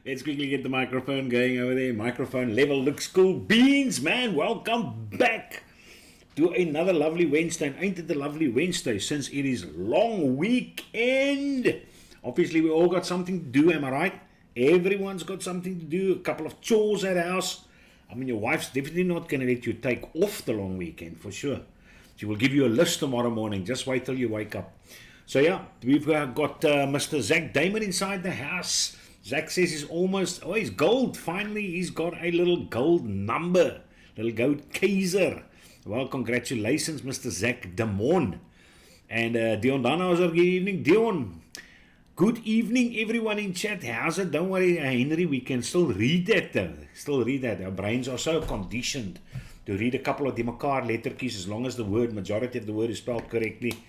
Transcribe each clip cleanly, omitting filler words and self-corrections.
Let's quickly get the microphone going over there. Microphone level looks cool. Beans, man, welcome back to another lovely Wednesday. And ain't it a lovely Wednesday since it is long weekend? Obviously, we all got something to do, am I right? Everyone's got something to do, a couple of chores at house. I mean, your wife's definitely not going to let you take off the long weekend, for sure. She will give you a list tomorrow morning. Just wait till you wake up. So, yeah, we've got Mr. Zach Damon inside the house. Zach says he's almost, he's gold. Finally, he's got a little gold number. Little gold Kaiser. Well, congratulations, Mr. Zach Damon. And Dion Danhauser, good evening. Dion, good evening, everyone in chat. How's it? Don't worry, Henry, we can still read that, though. Still read that. Our brains are so conditioned to read a couple of demakar lettertjies as long as the majority of the word is spelled correctly.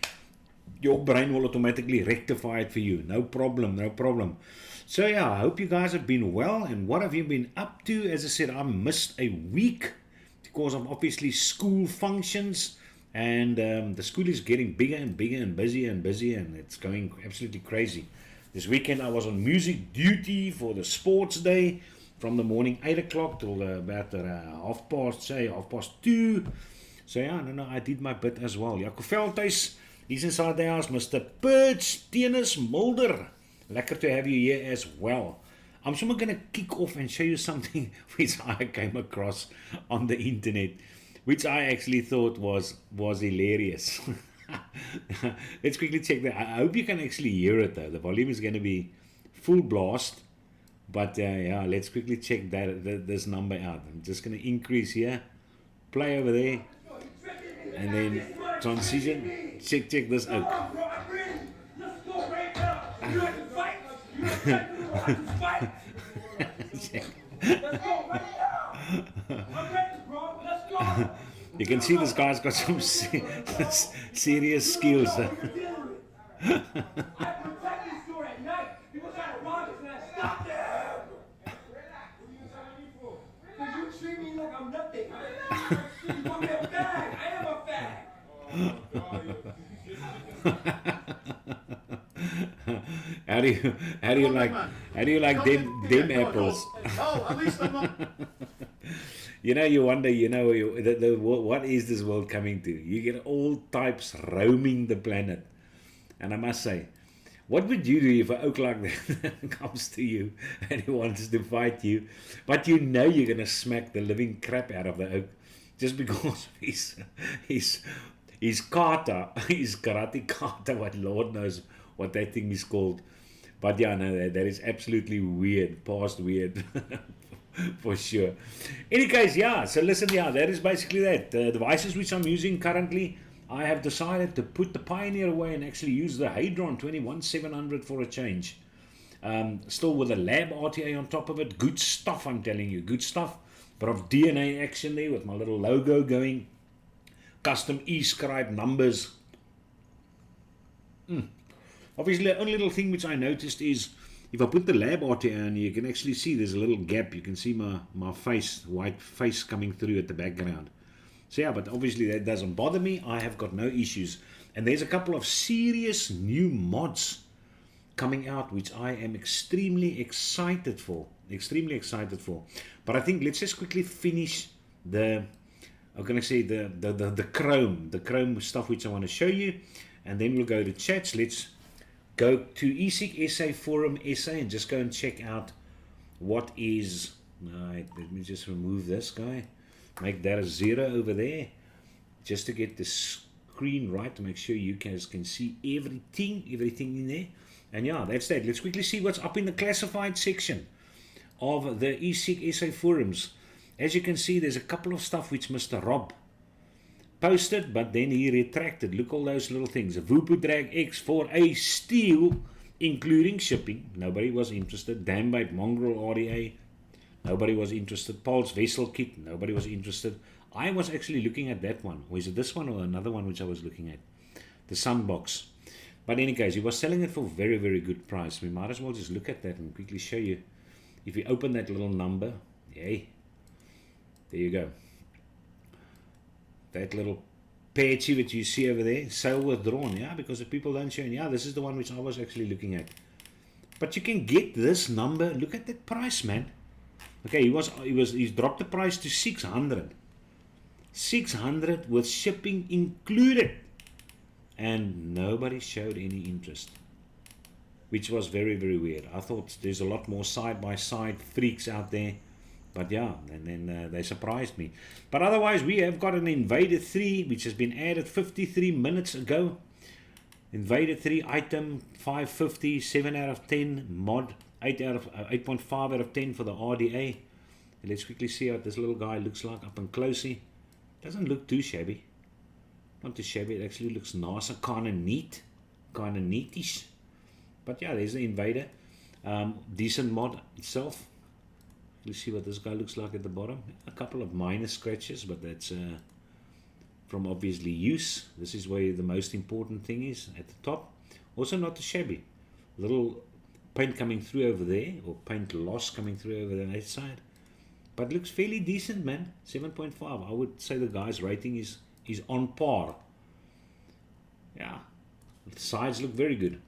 Your brain will automatically rectify it for you. No problem, no problem. So yeah, I hope you guys have been well. And what have you been up to? As I said, I missed a week because of obviously school functions. And the school is getting bigger and bigger and busier and busier. And it's going absolutely crazy. This weekend I was on music duty for the sports day. From the morning 8 o'clock till about half past 2. So yeah, no, I did my bit as well. Jaco Veldhuis, he's inside the house. Mr. Perch, Tennis Mulder. Lekker to have you here as well. I'm somehow going to kick off and show you something which I came across on the internet, which I actually thought was hilarious. Let's quickly check that. I hope you can actually hear it though. The volume is going to be full blast. But yeah, let's quickly check this number out. I'm just going to increase here. Play over there. And then transition. Check this out. You can see this guy's got some serious skills. How do you like them apples? Oh, at least I'm not. You wonder, what is this world coming to? You get all types roaming the planet. And I must say, what would you do if an oak like that comes to you and he wants to fight you, but you know you're going to smack the living crap out of the oak just because he's kata, his karate kata, what Lord knows what that thing is called. But yeah, no, that is absolutely weird, past weird. For sure. Any case, yeah, so listen, yeah, that is basically that. The devices which I'm using currently, I have decided to put the Pioneer away and actually use the Hadron 21700 for a change. Still with a lab RTA on top of it. Good stuff, I'm telling you, good stuff. Bit of DNA action there with my little logo going. Custom e-scribe numbers. Obviously, the only little thing which I noticed is if I put the lab RTA on, you can actually see there's a little gap. You can see my face, white face coming through at the background. So yeah, but obviously that doesn't bother me. I have got no issues. And there's a couple of serious new mods coming out, which I am extremely excited for. But I think let's just quickly finish the Chrome stuff which I want to show you. And then we'll go to chats. Let's go to eSeek SA Forum SA and just go and check out what is. Right, let me just remove this guy. Make that a 0 over there. Just to get the screen right, to make sure you guys can see everything in there. And yeah, that's that. Let's quickly see what's up in the classified section of the eSeek SA forums. As you can see, there's a couple of stuff which Mr. Rob posted, but then he retracted. Look, all those little things. A Vupu Drag X for a steal, including shipping. Nobody was interested. Dambite Mongrel RDA. Nobody was interested. Paul's Vessel Kit. Nobody was interested. I was actually looking at that one. Or is it this one or another one which I was looking at? The Sunbox. But in any case, he was selling it for very, very good price. We might as well just look at that and quickly show you. If you open that little number, yay. There you go. That little patchy that you see over there, sale withdrawn, yeah, because the people don't show. Yeah, this is the one which I was actually looking at. But you can get this number. Look at that price, man. Okay, he's dropped the price to 600. 600 with shipping included. And nobody showed any interest, which was very, very weird. I thought there's a lot more side-by-side freaks out there. But yeah, and then they surprised me. But otherwise, we have got an Invader 3, which has been added 53 minutes ago. Invader 3 item, 550, 7 out of 10. Mod, 8.5 out of 10 for the RDA. And let's quickly see what this little guy looks like up and closely. Doesn't look too shabby. Not too shabby, it actually looks nice and kind of neat. Kind of neatish. But yeah, there's the Invader. Decent mod itself. Let's see what this guy looks like at the bottom. A couple of minor scratches, but that's from obviously use. This is where the most important thing is, at the top. Also not too shabby. Little paint coming through over there, or paint loss coming through over the right side. But looks fairly decent, man. 7.5. I would say the guy's rating is on par. Yeah, the sides look very good.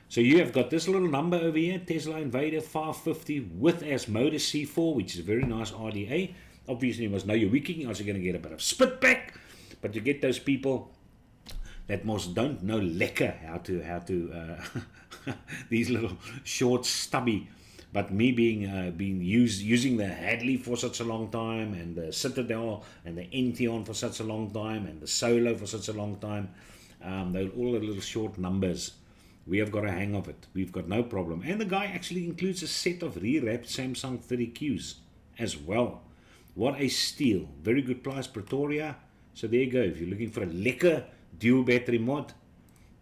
So you have got this little number over here, Tesla Invader 550 with Asmodus C4, which is a very nice RDA. Obviously, you must know your wiki. You're also going to get a bit of spit back, but you get those people that most don't know lekker how to these little short, stubby. But me using the Hadley for such a long time, and the Citadel and the Entheon for such a long time, and the Solo for such a long time, they're all the little short numbers. We have got a hang of it. We've got no problem. And the guy actually includes a set of re-wrapped Samsung 30Qs as well. What a steal. Very good price, Pretoria. So there you go. If you're looking for a lekker dual battery mod,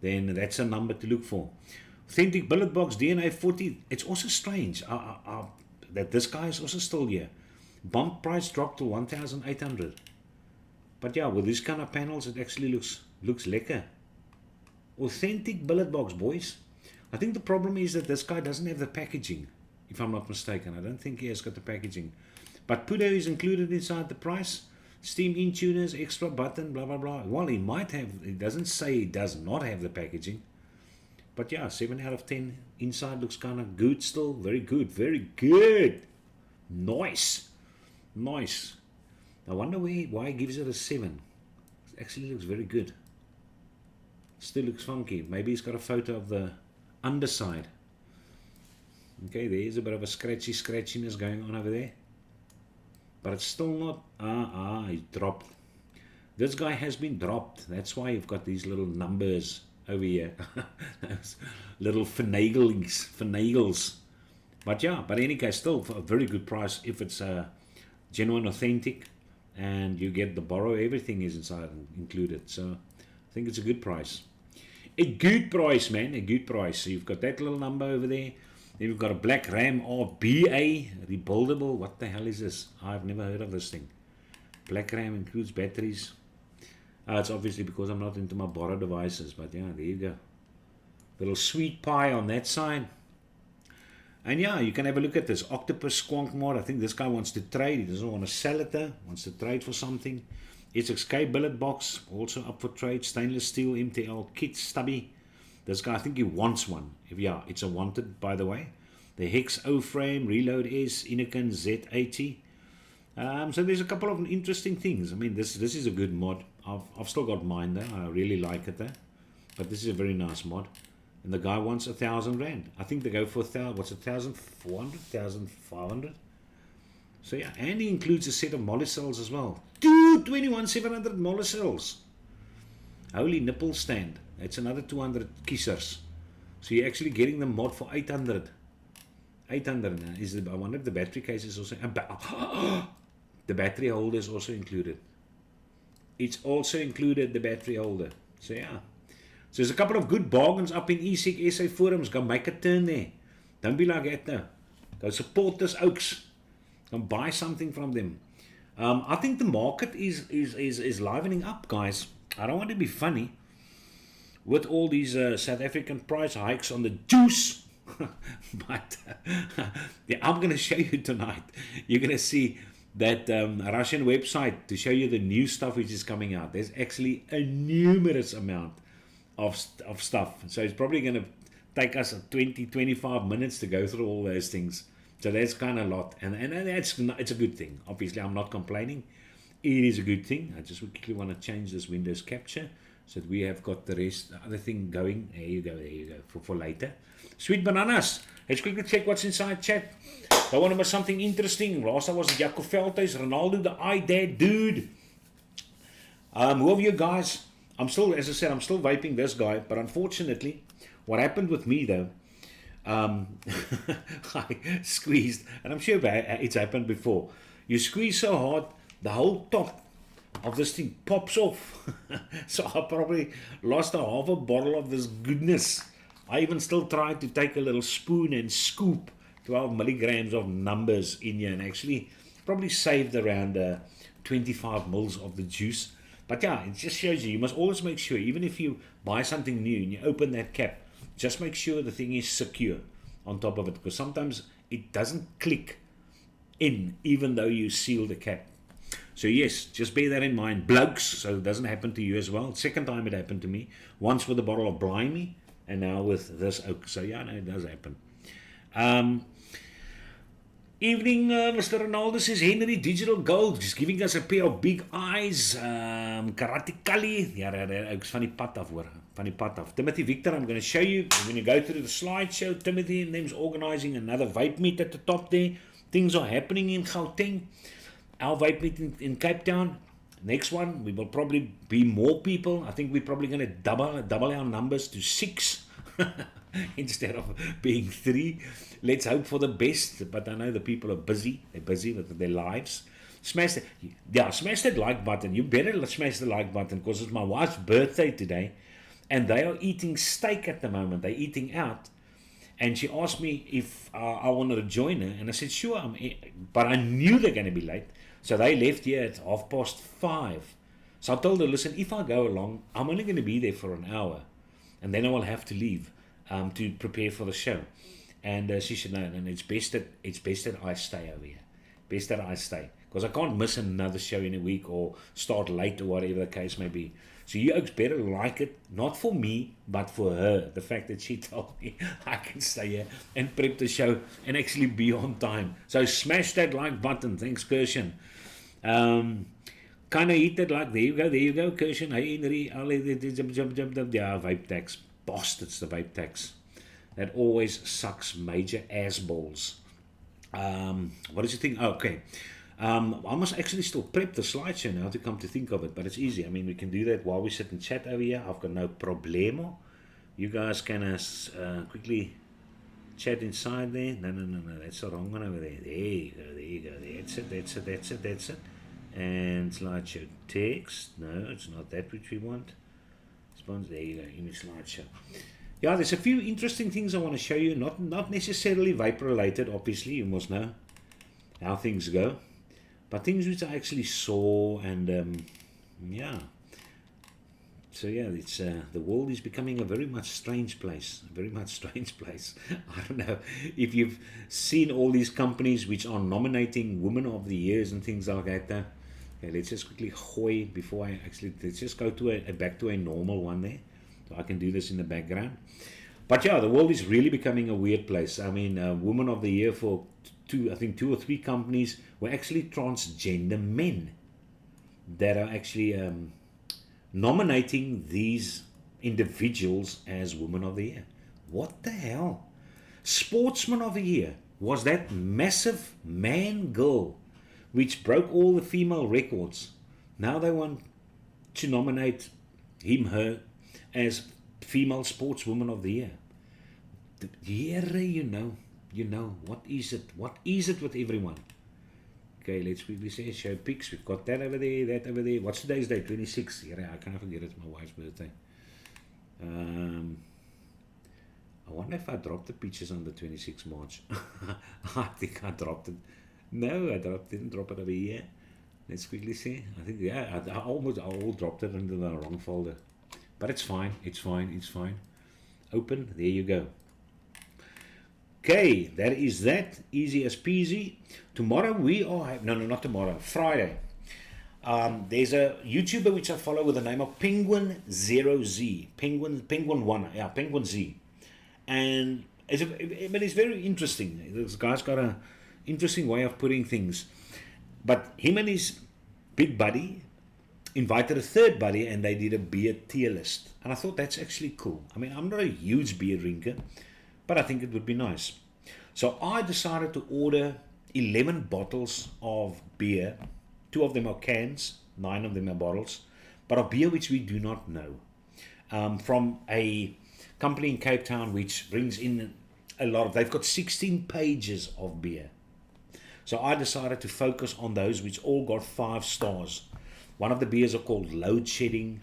then that's a number to look for. Authentic Billet Box DNA 40. It's also strange that this guy is also still here. Bump price dropped to 1,800. But yeah, with these kind of panels, it actually looks lekker. Authentic Billet Box, boys. I think the problem is that this guy doesn't have the packaging, if I'm not mistaken. I don't think he has got the packaging. But Pudo is included inside the price. Steam in-tuners, extra button, blah, blah, blah. Well, he might have. It doesn't say he does not have the packaging. But yeah, 7 out of 10. Inside looks kind of good still. Very good. Very good. Nice. Nice. I wonder why he gives it a 7. It actually looks very good. Still looks funky. Maybe he's got a photo of the underside. Okay, there's a bit of a scratchiness going on over there. But it's still not... he's dropped. This guy has been dropped. That's why you've got these little numbers over here. Little finagles. But yeah, but in any case, still for a very good price if it's genuine, authentic. And you get the borrow, everything is inside included. So I think it's a good price. A good price, man, a good price. So you've got that little number over there. Then you've got a Black Ram RBA, rebuildable. What the hell is this? I've never heard of this thing. Black Ram includes batteries. It's obviously because I'm not into my borrow devices. But yeah, there you go. Little sweet pie on that side. And yeah, you can have a look at this. Octopus Squonk mod. I think this guy wants to trade. He doesn't want to sell it though. Wants to trade for something. SXK Billet Box, also up for trade. Stainless steel MTL kit stubby. This guy, I think he wants one. Yeah, it's a wanted, by the way. The Hex O-frame, Reload S, Inokin Z80. So there's a couple of interesting things. I mean, this is a good mod. I've still got mine though. I really like it though. But this is a very nice mod. And the guy wants 1,000 rand. I think they go for 1,400, 1,500. So yeah, and he includes a set of molecells as well. 21,700 molecells. Holy nipple stand. It's another 200 kissers. So you're actually getting the mod for 800. 800. I wonder if the battery case is also... the battery holder is also included. It's also included, the battery holder. So yeah. So there's a couple of good bargains up in ESEC SA forums. Go make a turn there. Don't be like that now. Go support this Oaks. Go buy something from them. I think the market is livening up, guys. I don't want to be funny with all these South African price hikes on the juice. But yeah, I'm going to show you tonight. You're going to see that Russian website to show you the new stuff which is coming out. There's actually a numerous amount of stuff. So it's probably going to take us 20, 25 minutes to go through all those things. So that's kind of a lot. And it's a good thing. Obviously, I'm not complaining. It is a good thing. I just quickly want to change this Windows capture so that we have got the rest, the other thing going. There you go, for later. Sweet bananas. Let's quickly check what's inside chat. I want to know something interesting. Last I was Jaco Veldhuis, Ronaldo, the iDad dude. Who of you guys, as I said, I'm still vaping this guy, but unfortunately, what happened with me though, I squeezed, and I'm sure it's happened before. You squeeze so hard, the whole top of this thing pops off. So I probably lost a half a bottle of this goodness. I even still tried to take a little spoon and scoop 12 milligrams of numbers in here, and actually probably saved around 25 mils of the juice. But yeah, it just shows you must always make sure, even if you buy something new and you open that cap, just make sure the thing is secure on top of it, because sometimes it doesn't click in even though you seal the cap. So yes, just bear that in mind, blokes, so it doesn't happen to you as well. Second time it happened to me, once with a bottle of Blimey and now with this oak. So yeah, no, it does happen. Evening, Mr. Ronaldo says Henry Digital Gold, just giving us a pair of big eyes. Karate Kali, ja, ook van die pad af hoor, van die pad af. Timothy Victor, I'm going to show you, when you go through the slideshow, Timothy and them's organizing another vape meet at the top there. Things are happening in Gauteng. Our vape meet in Cape Town. Next one, we will probably be more people. I think we're probably going to double our numbers to 6 instead of being 3. Let's hope for the best, but I know the people are busy. They're busy with their lives. Smash that like button. You better smash the like button, because it's my wife's birthday today, and they are eating steak at the moment. They're eating out, and she asked me if I wanted to join her, and I said sure. But I knew they're going to be late, so they left here at 5:30. So I told her, listen, if I go along, I'm only going to be there for an hour, and then I will have to leave to prepare for the show. And she said, no, it's best that I stay over here. Best that I stay. Because I can't miss another show in a week or start late or whatever the case may be. So you folks better like it, not for me, but for her. The fact that she told me I can stay here and prep the show and actually be on time. So smash that like button. Thanks, Kirshen. Kind of hit that like, there you go, Kirshen. Hey, Henry, yeah, vape tax. Bastards, the vape tax. That always sucks major ass balls. What did you think? Oh, okay. I must actually still prep the slideshow now to come to think of it, but it's easy. I mean, we can do that while we sit and chat over here. I've got no problemo. You guys can quickly chat inside there. No, that's the wrong one over there. There you go. That's it. And slideshow text. No, it's not that which we want. There you go, image slideshow. Yeah, there's a few interesting things I want to show you, not necessarily vape related, obviously, you must know how things go, but things which I actually saw, and yeah. So yeah, it's the world is becoming a very much strange place, I don't know if you've seen all these companies which are nominating Women of the Years and things like that. Okay, let's just quickly gooi before I actually, let's just go to back to a normal one there. So I can do this in the background. But yeah, the world is really becoming a weird place. I mean, Women of the Year for I think 2 or 3 companies were actually transgender men that are actually nominating these individuals as Women of the Year. What the hell? Sportsman of the Year was that massive man-girl which broke all the female records. Now they want to nominate him, her, as female sportswoman of the year. You know, what is it with everyone? Okay, let's quickly say show pics. We've got that over there, that over there. What's today's date? 26. Yeah, I can't forget it's my wife's birthday. I wonder if I dropped the pictures on the 26th March. I think I dropped it. No, didn't drop it over here. Let's quickly see. I think, yeah, I all dropped it into the wrong folder. But it's fine. Open. There you go. Okay, that is that. Easy as peasy. Tomorrow we are... No, not tomorrow. Friday. There's a YouTuber which I follow with the name of Penguin 0Z. Penguin 1. Yeah, Penguin Z. And but it's very interesting. This guy's got a interesting way of putting things. But him and his big buddy invited a third buddy, and they did a beer tier list. And I thought that's actually cool. I mean, I'm not a huge beer drinker, but I think it would be nice. So I decided to order 11 bottles of beer. 2 of them are cans, 9 of them are bottles, but of beer which we do not know. From a company in Cape Town which brings in a lot of, they've got 16 pages of beer. So I decided to focus on those which all got 5 stars. One of the beers are called Load Shedding.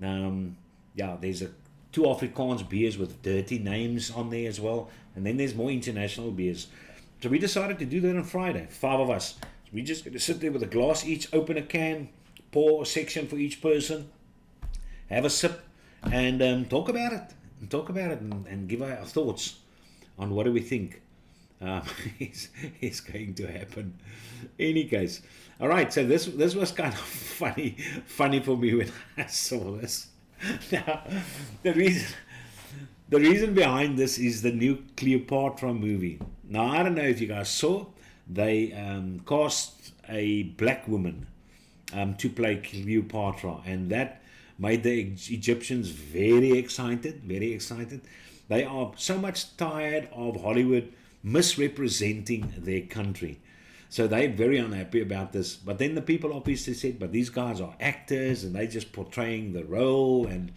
There's 2 Afrikaans beers with dirty names on there as well. And then there's more international beers. So we decided to do that on Friday, 5 of us. We're just going to sit there with a glass each, open a can, pour a section for each person, have a sip, and talk about it. And give our thoughts on what do we think is going to happen. Any case, all right. So this was kind of funny for me when I saw this. Now, the reason behind this is the new Cleopatra movie. Now, I don't know if you guys saw, they cast a black woman to play Cleopatra, and that made the Egyptians very excited. They are so much tired of Hollywood misrepresenting their country. So they're very unhappy about this. But then the people obviously said, but these guys are actors and they're just portraying the role. And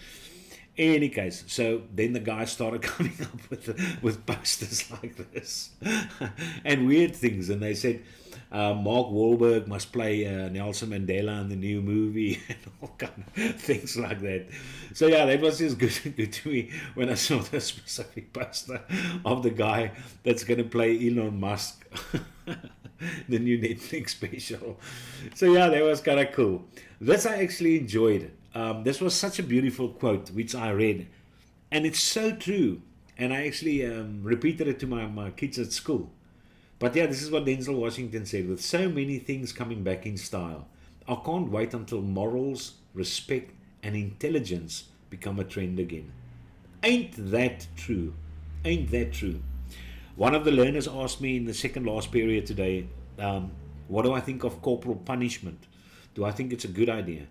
in any case, so then the guys started coming up with posters like this and weird things. And they said, Mark Wahlberg must play Nelson Mandela in the new movie and all kind of things like that. So yeah, that was just good to me when I saw the specific poster of the guy that's going to play Elon Musk, the new Netflix special. So yeah, that was kind of cool. This I actually enjoyed. This was such a beautiful quote which I read, and it's so true. And I actually repeated it to my kids at school. But yeah, this is what Denzel Washington said. With so many things coming back in style, I can't wait until morals, respect, and intelligence become a trend again. Ain't that true? Ain't that true? One of the learners asked me in the second last period today, what do I think of corporal punishment? Do I think it's a good idea?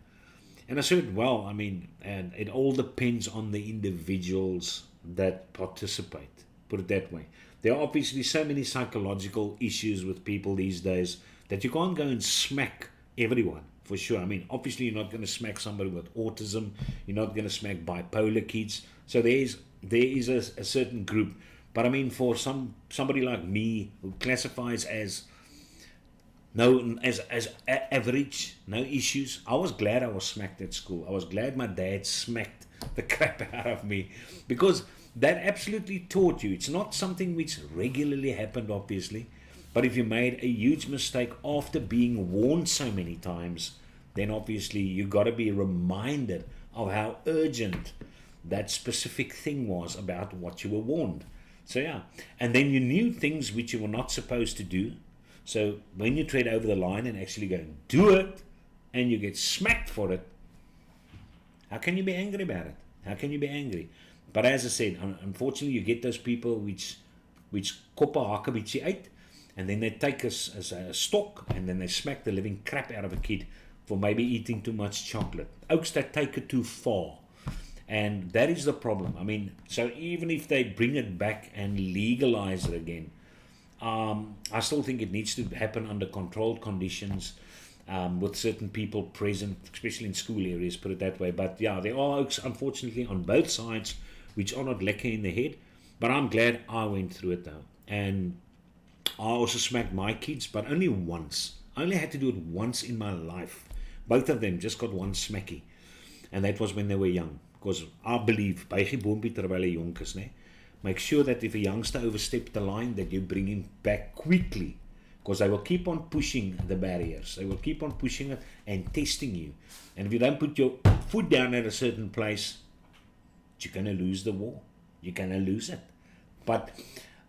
And I said, well, I mean, and it all depends on the individuals that participate, put it that way. There are obviously so many psychological issues with people these days that you can't go and smack everyone, for sure. I mean, obviously you're not going to smack somebody with autism. You're not going to smack bipolar kids. So there is a certain group. But I mean, for somebody like me who classifies as average, no issues, I was glad I was smacked at school. I was glad my dad smacked the crap out of me, because that absolutely taught you. It's not something which regularly happened, obviously, but if you made a huge mistake after being warned so many times, then obviously you got to be reminded of how urgent that specific thing was about what you were warned. So yeah, and then you knew things which you were not supposed to do. So when you tread over the line and actually go and do it, and you get smacked for it, how can you be angry about it? How can you be angry? But as I said, unfortunately, you get those people which koppa hake bietjie uit, and then they take as a stock, and then they smack the living crap out of a kid for maybe eating too much chocolate. Oaks that take it too far. And that is the problem. I mean, so even if they bring it back and legalize it again, I still think it needs to happen under controlled conditions, with certain people present, especially in school areas, put it that way. But yeah, there are oaks, unfortunately, on both sides, which are not lekker in the head. But I'm glad I went through it though. And I also smacked my kids, but only once. I only had to do it once in my life. Both of them just got one smacky. And that was when they were young. Because I believe, buigie boompie terwyl hy jonk is, ne? Make sure that if a youngster oversteps the line, that you bring him back quickly. Because they will keep on pushing the barriers. They will keep on pushing it and testing you. And if you don't put your foot down at a certain place, you're going to lose the war. You're going to lose it. But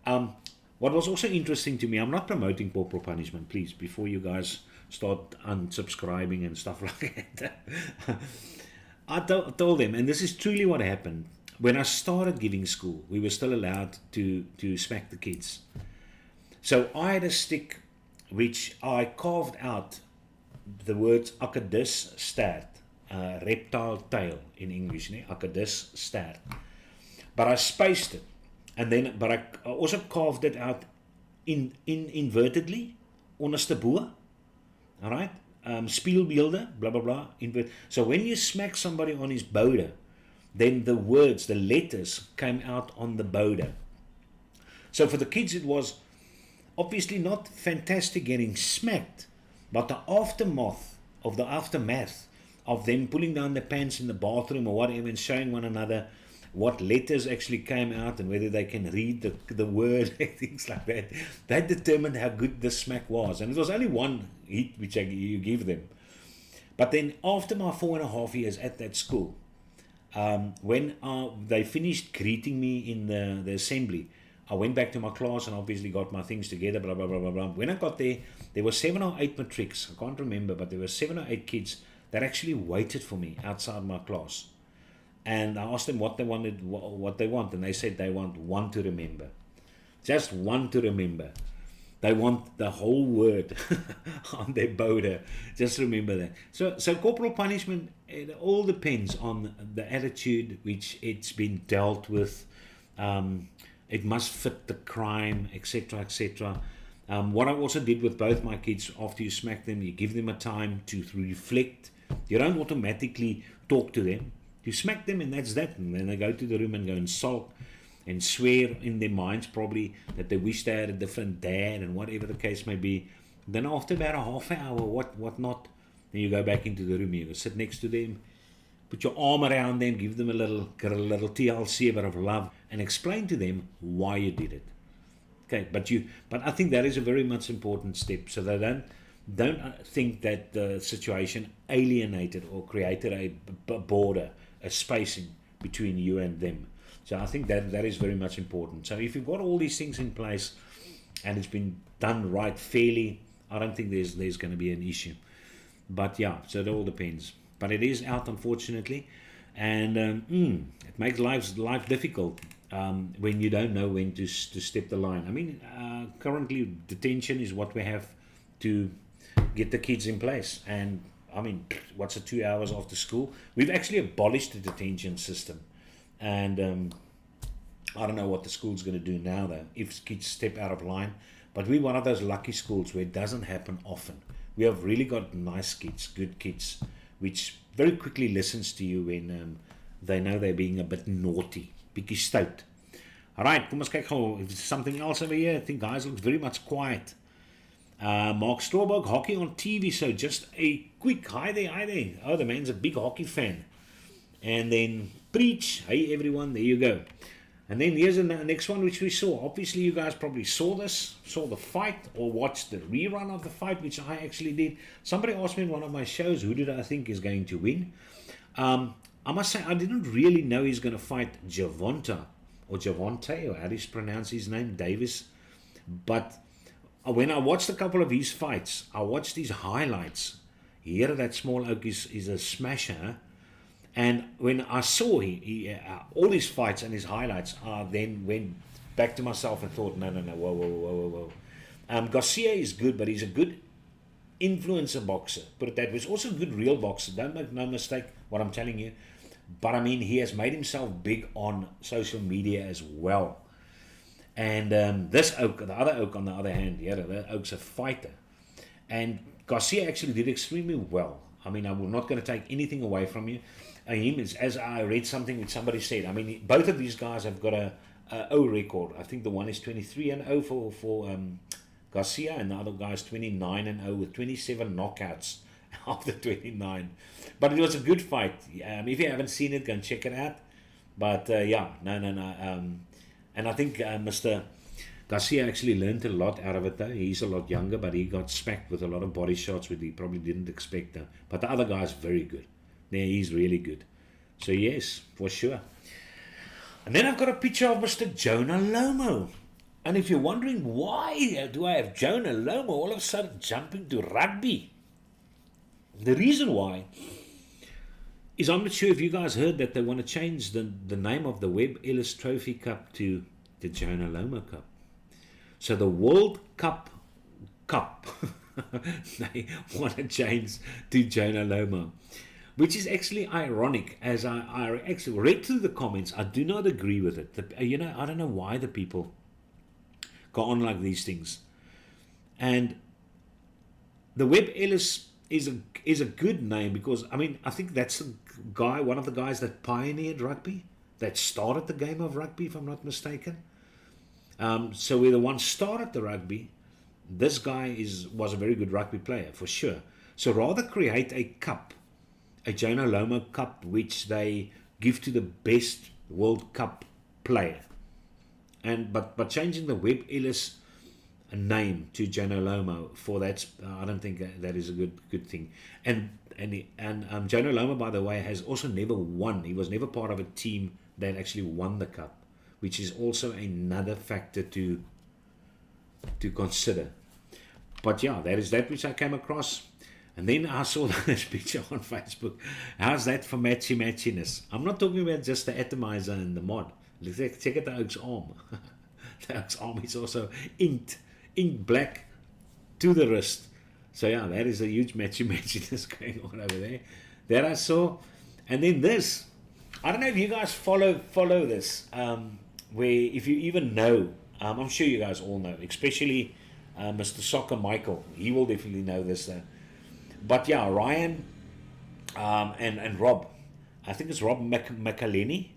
what was also interesting to me, I'm not promoting corporal punishment, please, before you guys start unsubscribing and stuff like that. I told them, and this is truly what happened. when I started giving school, we were still allowed to smack the kids. So I had a stick which I carved out the words akkedus stert, reptile tail in English, akkedus stert. But I spaced it, and then but I also carved it out in invertedly, onderste bo, all right? Spielbeelde, blah blah blah. So when you smack somebody on his bode, then the words, the letters came out on the bode. So for the kids it was obviously not fantastic getting smacked, but the aftermath of them pulling down their pants in the bathroom or whatever and showing one another what letters actually came out and whether they can read the word, things like that. That determined how good the smack was. And it was only one hit which you give them. But then after my 4.5 years at that school, when they finished greeting me in the assembly, I went back to my class and obviously got my things together, blah, blah, blah, blah, blah. When I got there, there were 7 or 8 matrics, I can't remember, but there were 7 or 8 kids that actually waited for me outside my class. And I asked them what they wanted, what they want, and they said they want one to remember. Just one to remember. They want the whole word on their bode. Just remember that. So corporal punishment, it all depends on the attitude which it's been dealt with. It must fit the crime, etc., etc. What I also did with both my kids, after you smack them, you give them a time to reflect. You don't automatically talk to them. You smack them and that's that. And then they go to the room and go and sulk and swear in their minds probably that they wish they had a different dad and whatever the case may be. Then after about a half an hour, what not, then you go back into the room. You go sit next to them, put your arm around them, give them a little TLC, a bit of love, and explain to them why you did it. Okay, but I think that is a very much important step, so they don't think that the situation alienated or created a border, a spacing between you and them. So I think that is very much important. So if you've got all these things in place and it's been done right, fairly, I don't think there's going to be an issue. But yeah, so it all depends. But it is out, unfortunately, and it makes life difficult when you don't know when to step the line. I mean, currently detention is what we have to get the kids in place. And I mean, what's it, 2 hours after school? We've actually abolished the detention system. And I don't know what the school's going to do now, though, if kids step out of line. But we're one of those lucky schools where it doesn't happen often. We have really got nice kids, good kids, which very quickly listens to you when they know they're being a bit naughty, bietjie stout. All right, kom ons kyk gou if there's something else over here. I think guys looks very much quiet. Mark Strawberg, hockey on TV, so just a quick hi there. Oh, the man's a big hockey fan. And then preach, hey everyone, there you go. And then here's the next one which we saw. Obviously you guys probably saw the fight or watched the rerun of the fight, which I actually did. Somebody asked me in one of my shows, who did I think is going to win? I must say I didn't really know he's going to fight Javonte, or how do you pronounce his name, Davis. But when I watched a couple of his fights, I watched his highlights. Here that small oak is a smasher. And when I saw all his fights and his highlights, I then went back to myself and thought, no, whoa. Garcia is good, but he's a good influencer boxer. Put it that way. He's also a good real boxer. Don't make no mistake what I'm telling you. But I mean, he has made himself big on social media as well. And this oak, the other oak on the other hand, the oak's a fighter. And Garcia actually did extremely well. I mean, I'm not going to take anything away from you. Him is, as I read something which somebody said, I mean, both of these guys have got a O record. I think the one is 23-0 for Garcia, and the other guy is 29-0 with 27 knockouts after 29. But it was a good fight. If you haven't seen it, go and check it out. But no. And I think Mr. Garcia actually learned a lot out of it, though. He's a lot younger, but he got smacked with a lot of body shots which he probably didn't expect. But the other guy's very good. Yeah, he's really good. So yes, for sure. And then I've got a picture of Mr. Jonah Lomo. And if you're wondering why do I have Jonah Lomo all of a sudden jumping to rugby, the reason why is I'm not sure if you guys heard that they want to change the name of the Webb Ellis Trophy Cup to the Jonah Lomu Cup. So the World Cup they want to change to Jonah Lomu, which is actually ironic. As I actually read through the comments, I do not agree with it. I don't know why the people go on like these things. And the Webb Ellis is a good name because, I mean, I think that's the guy, one of the guys that pioneered rugby, that started the game of rugby, if I'm not mistaken. So we're the one started the rugby. This guy was a very good rugby player, for sure. So rather create a cup, a Jonah Lomu Cup, which they give to the best World Cup player. But changing the Webb Ellis name to Jonah Lomu for that, I don't think that is a good thing. And Jonah Lomu, by the way, has also never won. He was never part of a team that actually won the cup, which is also another factor to consider. But yeah, that is that which I came across. And then I saw this picture on Facebook. How's that for matchiness? I'm not talking about just the atomizer and the mod. Check out the Oak's arm. The Oak's arm is also inked black to the wrist. So yeah, that is a huge matchiness going on over there. That I saw. And then this. I don't know if you guys follow this. Where if you even know, I'm sure you guys all know, especially Mr. Soccer Michael. He will definitely know this. But yeah, Ryan and Rob. I think it's Rob McElhenney.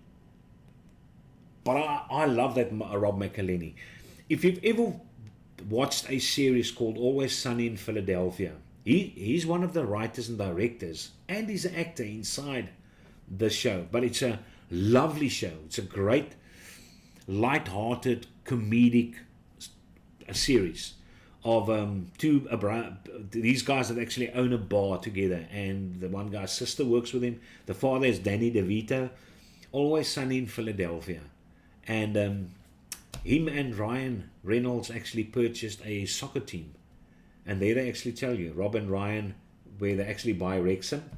But I love that Rob McElhenney. If you've ever watched a series called Always Sunny in Philadelphia, he's one of the writers and directors, and he's an actor inside the show. But it's a lovely show. It's a great, light-hearted, comedic series of these guys that actually own a bar together, and the one guy's sister works with him. The father is Danny DeVito. Always Sunny in Philadelphia. And him and Ryan Reynolds actually purchased a soccer team. And there they actually tell you, Rob and Ryan, where they actually buy Wrexham.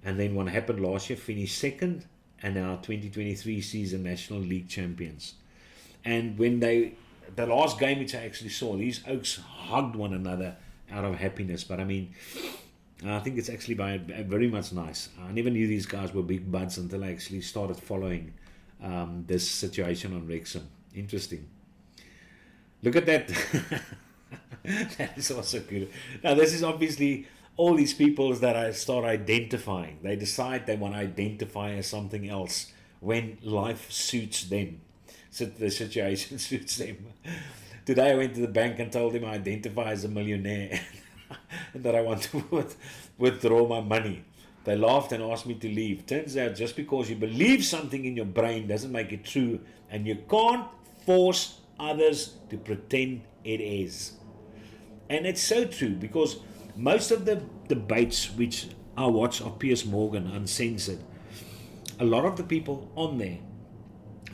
And then what happened last year, finished second, and now 2023 season National League champions. And when the last game which I actually saw, these Oaks hugged one another out of happiness. But I mean, I think it's actually very much nice. I never knew these guys were big buds until I actually started following this situation on Wrexham. Interesting. Look at that. That is also good. Now this is obviously all these people that I start identifying. They decide they want to identify as something else when life suits them. So the situation suits them. Today I went to the bank and told them I identify as a millionaire and that I want to withdraw my money. They laughed and asked me to leave. Turns out just because you believe something in your brain doesn't make it true, and you can't force others to pretend it is. And it's so true, because most of the debates which I watch of Piers Morgan Uncensored, a lot of the people on there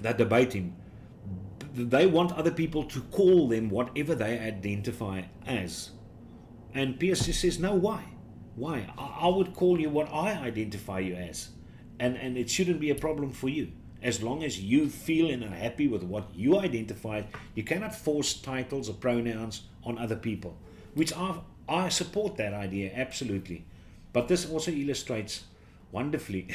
that debate him, they want other people to call them whatever they identify as. And Piers just says, no, why? Why? I would call you what I identify you as. And it shouldn't be a problem for you. As long as you feel and are happy with what you identified, you cannot force titles or pronouns on other people. Which I support that idea, absolutely. But this also illustrates wonderfully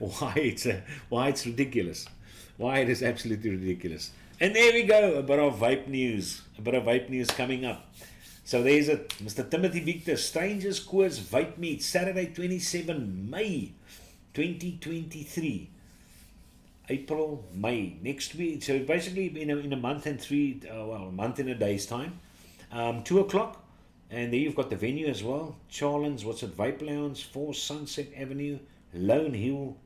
why it's ridiculous. Why it is absolutely ridiculous. And there we go, a bit of vape news. A bit of vape news coming up. So there's it, Mr. Timothy Victor, Strangers Coors Vape Meet, Saturday 27 May 2023. April, May, next week. So basically in a month and a month and a day's time. 2 o'clock. And there you've got the venue as well. Charlins, Vape Lounge, 4 Sunset Avenue, Lone Hill,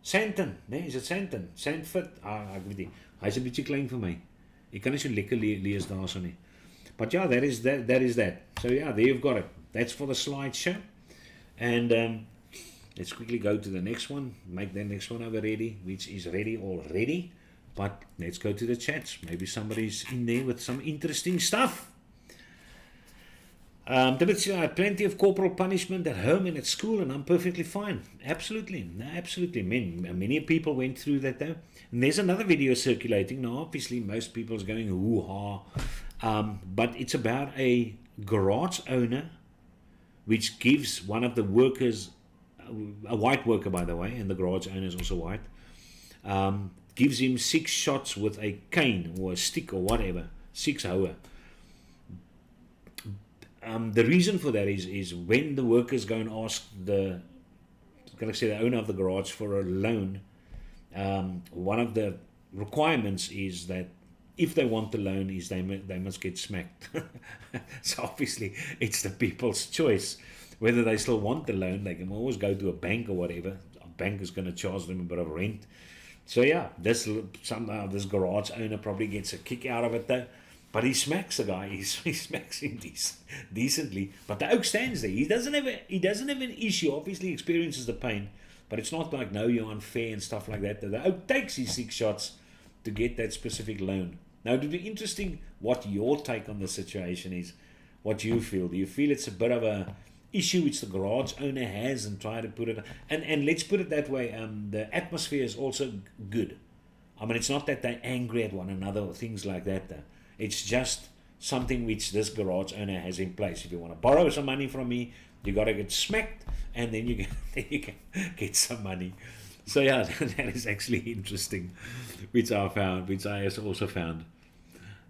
Sandton. Nee, is it Sandton? Sandford? Ek weet nie. Hy's 'n bietjie klein vir my. Ek kan nie so lekker lees daarso nie. But yeah, that is that. So yeah, there you've got it. That's for the slideshow. And let's quickly go to the next one. Make the next one over ready, which is ready already. But let's go to the chats. Maybe somebody's in there with some interesting stuff. Timothy, I had plenty of corporal punishment at home and at school, and I'm perfectly fine. Absolutely, no, absolutely. Many people went through that though. And there's another video circulating. Now, obviously, most people's going hoo-ha, but it's about a garage owner which gives one of the workers, a white worker by the way, and the garage owner is also white, gives him 6 shots with a cane or a stick or whatever, 6 hour. The reason for that is when the workers go and ask the owner of the garage for a loan, one of the requirements is that if they want the loan is they must get smacked. So obviously it's the people's choice whether they still want the loan. They can always go to a bank or whatever. A bank is going to charge them a bit of rent. So yeah, this garage owner probably gets a kick out of it though. But he smacks the guy. He smacks him decently. But the oak stands there. He doesn't have an issue. Obviously, experiences the pain. But it's not like, no, you're unfair and stuff like that. The oak takes his 6 shots to get that specific loan. Now, it would be interesting what your take on the situation is. What you feel. Do you feel it's a bit of a issue which the garage owner has and try to put it... And let's put it that way. The atmosphere is also good. I mean, it's not that they're angry at one another or things like that, though. It's just something which this garage owner has in place. If you want to borrow some money from me, you got to get smacked, and then you can get some money. So yeah, that is actually interesting, which I also found.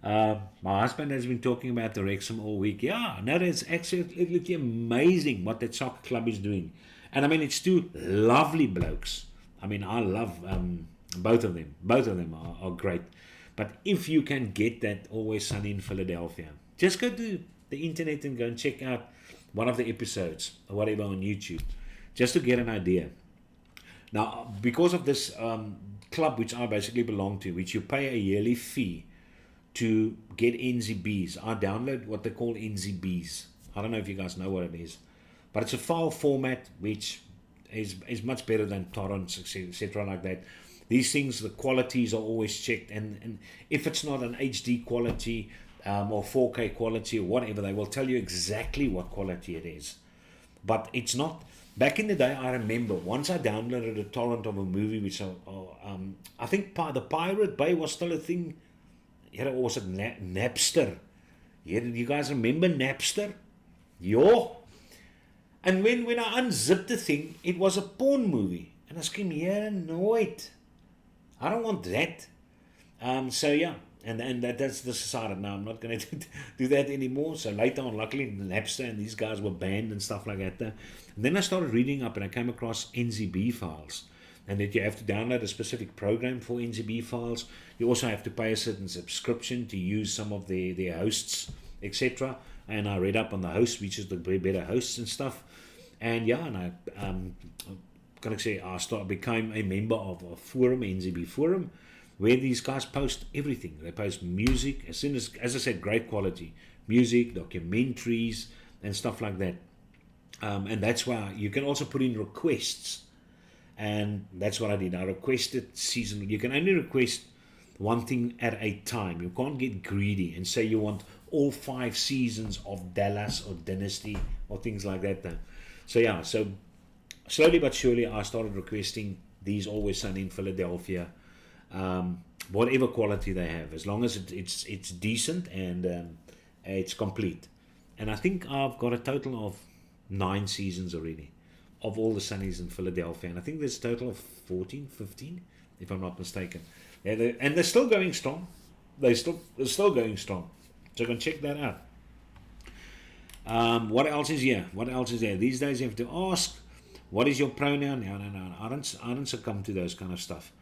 My husband has been talking about the Wrexham all week. Yeah, no, it's absolutely amazing what that soccer club is doing. And I mean, it's 2 lovely blokes. I mean, I love both of them. Both of them are great. But if you can get that Always Sunny in Philadelphia, just go to the internet and go and check out one of the episodes or whatever on YouTube, just to get an idea. Now, because of this club which I basically belong to, which you pay a yearly fee to get NZBs, I download what they call NZBs. I don't know if you guys know what it is, but it's a file format which is much better than torrents, etc. like that. These things, the qualities are always checked, and if it's not an HD quality or 4K quality or whatever, they will tell you exactly what quality it is. But it's not. Back in the day, I remember once I downloaded a torrent of a movie, which I think the Pirate Bay was still a thing. Or was it Napster? Yeah, you guys remember Napster? Yo. And when I unzipped the thing, it was a porn movie, and I screamed, yeah, nooit. I don't want that. So yeah, and that's decided. Now I'm not going to do that anymore. So later on, luckily, Napster and these guys were banned and stuff like that. And then I started reading up, and I came across NZB files, and that you have to download a specific program for NZB files. You also have to pay a certain subscription to use some of their hosts, etc. And I read up on the hosts, which is the better hosts and stuff. And yeah, and I became a member of a forum, NZB forum, where these guys post everything. They post music, as I said, great quality music, documentaries, and stuff like that. And that's why you can also put in requests, and that's what I did. I requested season. You can only request one thing at a time. You can't get greedy and say you want all 5 seasons of Dallas or Dynasty or things like that. Though. So yeah, so slowly but surely, I started requesting these Always Sunny in Philadelphia, whatever quality they have, as long as it's decent and it's complete. And I think I've got a total of 9 seasons already of all the Sunnies in Philadelphia, and I think there's a total of 14, 15, if I'm not mistaken. Yeah, they're still going strong. They're still going strong. So you can check that out. What else is here? These days you have to ask, what is your pronoun? No. I don't succumb to those kind of stuff.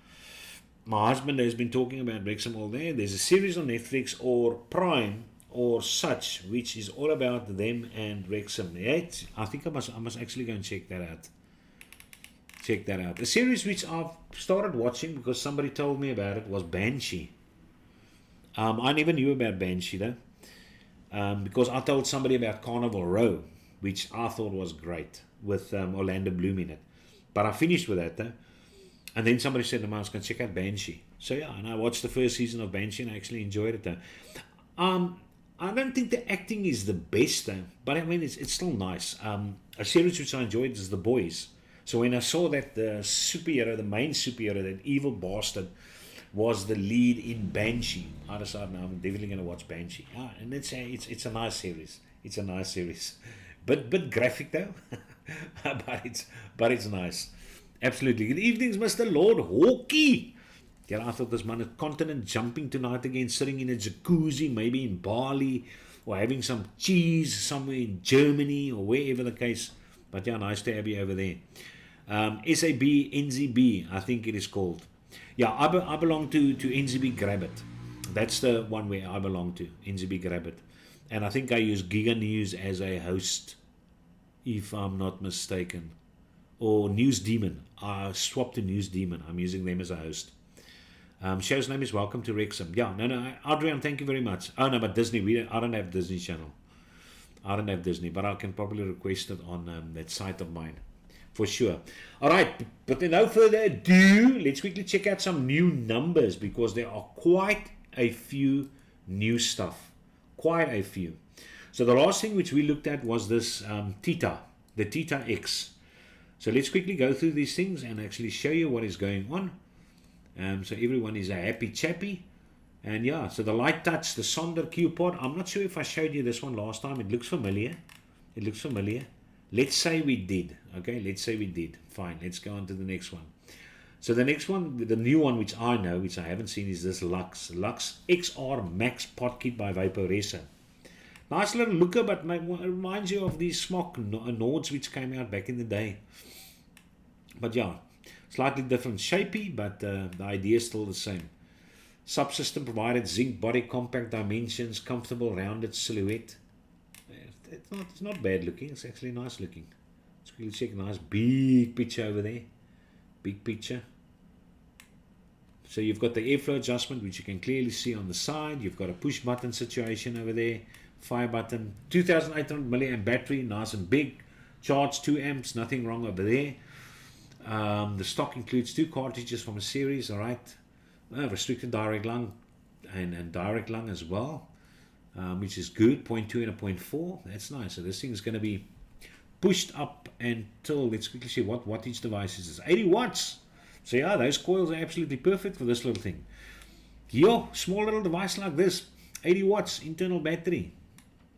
My husband has been talking about Wrexham all day. There's a series on Netflix or Prime or such, which is all about them and Wrexham. Yeah, I think I must actually go and check that out. A series which I've started watching because somebody told me about it was Banshee. I never knew about Banshee though, because I told somebody about Carnival Row, which I thought was great with Orlando Bloom in it. But I finished with that though. And then somebody said to me, I was going to check out Banshee. So yeah, and I watched the first season of Banshee and I actually enjoyed it though. I don't think the acting is the best though, but I mean it's still nice. A series which I enjoyed is The Boys. So when I saw that the superhero, the main superhero, that evil bastard, was the lead in Banshee, I decided now I'm definitely going to watch Banshee. And it's a nice series. It's a nice series, bit graphic though, but it's nice. Absolutely. Good evenings, Mr. Lord Hawkey. Yeah, I thought this man is continent jumping tonight again, sitting in a jacuzzi, maybe in Bali, or having some cheese somewhere in Germany, or wherever the case. But yeah, nice to have you over there. SAB NZB, I think it is called. Yeah, I belong to NZB Grab It. That's the one where I belong to, NZB Grab It. And I think I use Giga News as a host, if I'm not mistaken. Or News Demon. I swapped to News Demon. I'm using them as a host. Show's name is Welcome to Wrexham. Yeah, no, Adrian, thank you very much. Oh no, but Disney, I don't have Disney Channel. I don't have Disney, but I can probably request it on that site of mine. For sure. All right, but no further ado, let's quickly check out some new numbers because there are quite a few new stuff. Quite a few. So the last thing which we looked at was this Theta, the Theta X. So let's quickly go through these things and actually show you what is going on. So everyone is a happy chappy. And yeah, so the light touch, the Sonder Q-Pod. I'm not sure if I showed you this one last time. It looks familiar. It looks familiar. Let's say we did. Okay, let's say we did. Fine, let's go on to the next one. So the next one, the new one which I know, which I haven't seen, is this Lux XR Max Pot Kit by Vaporesa. Nice little looker, but it reminds you of these Smock Nords which came out back in the day. But yeah, slightly different shapey, but the idea is still the same. Subsystem provided zinc body, compact dimensions, comfortable rounded silhouette. It's not bad looking. It's actually nice looking. Let's quickly check. Nice big picture over there. Big picture. So you've got the airflow adjustment, which you can clearly see on the side. You've got a push button situation over there. Fire button. 2800 milliamp battery. Nice and big. Charge 2 amps. Nothing wrong over there. The stock includes 2 cartridges from a series. All right. Restricted direct lung and direct lung as well. Which is good, 0.2 and a 0.4. That's nice. So this thing is going to be pushed up until, let's quickly see what wattage device is this. 80 watts. So yeah, those coils are absolutely perfect for this little thing. Yo, small little device like this, 80 watts internal battery.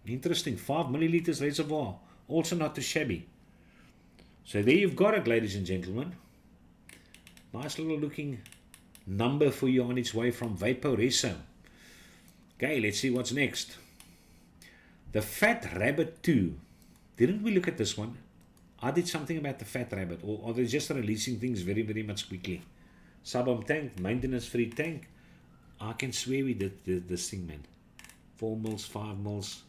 Interesting, 5 milliliters reservoir. Also not too shabby. So there you've got it, ladies and gentlemen. Nice little looking number for you on its way from Vaporesa. Okay, let's see what's next. The Fat Rabbit 2. Didn't we look at this one? I did something about the Fat Rabbit, or are they just releasing things very, very much quickly? Sub-ohm tank, maintenance-free tank. I can swear we did this thing, man. 4 mils, 5 mils.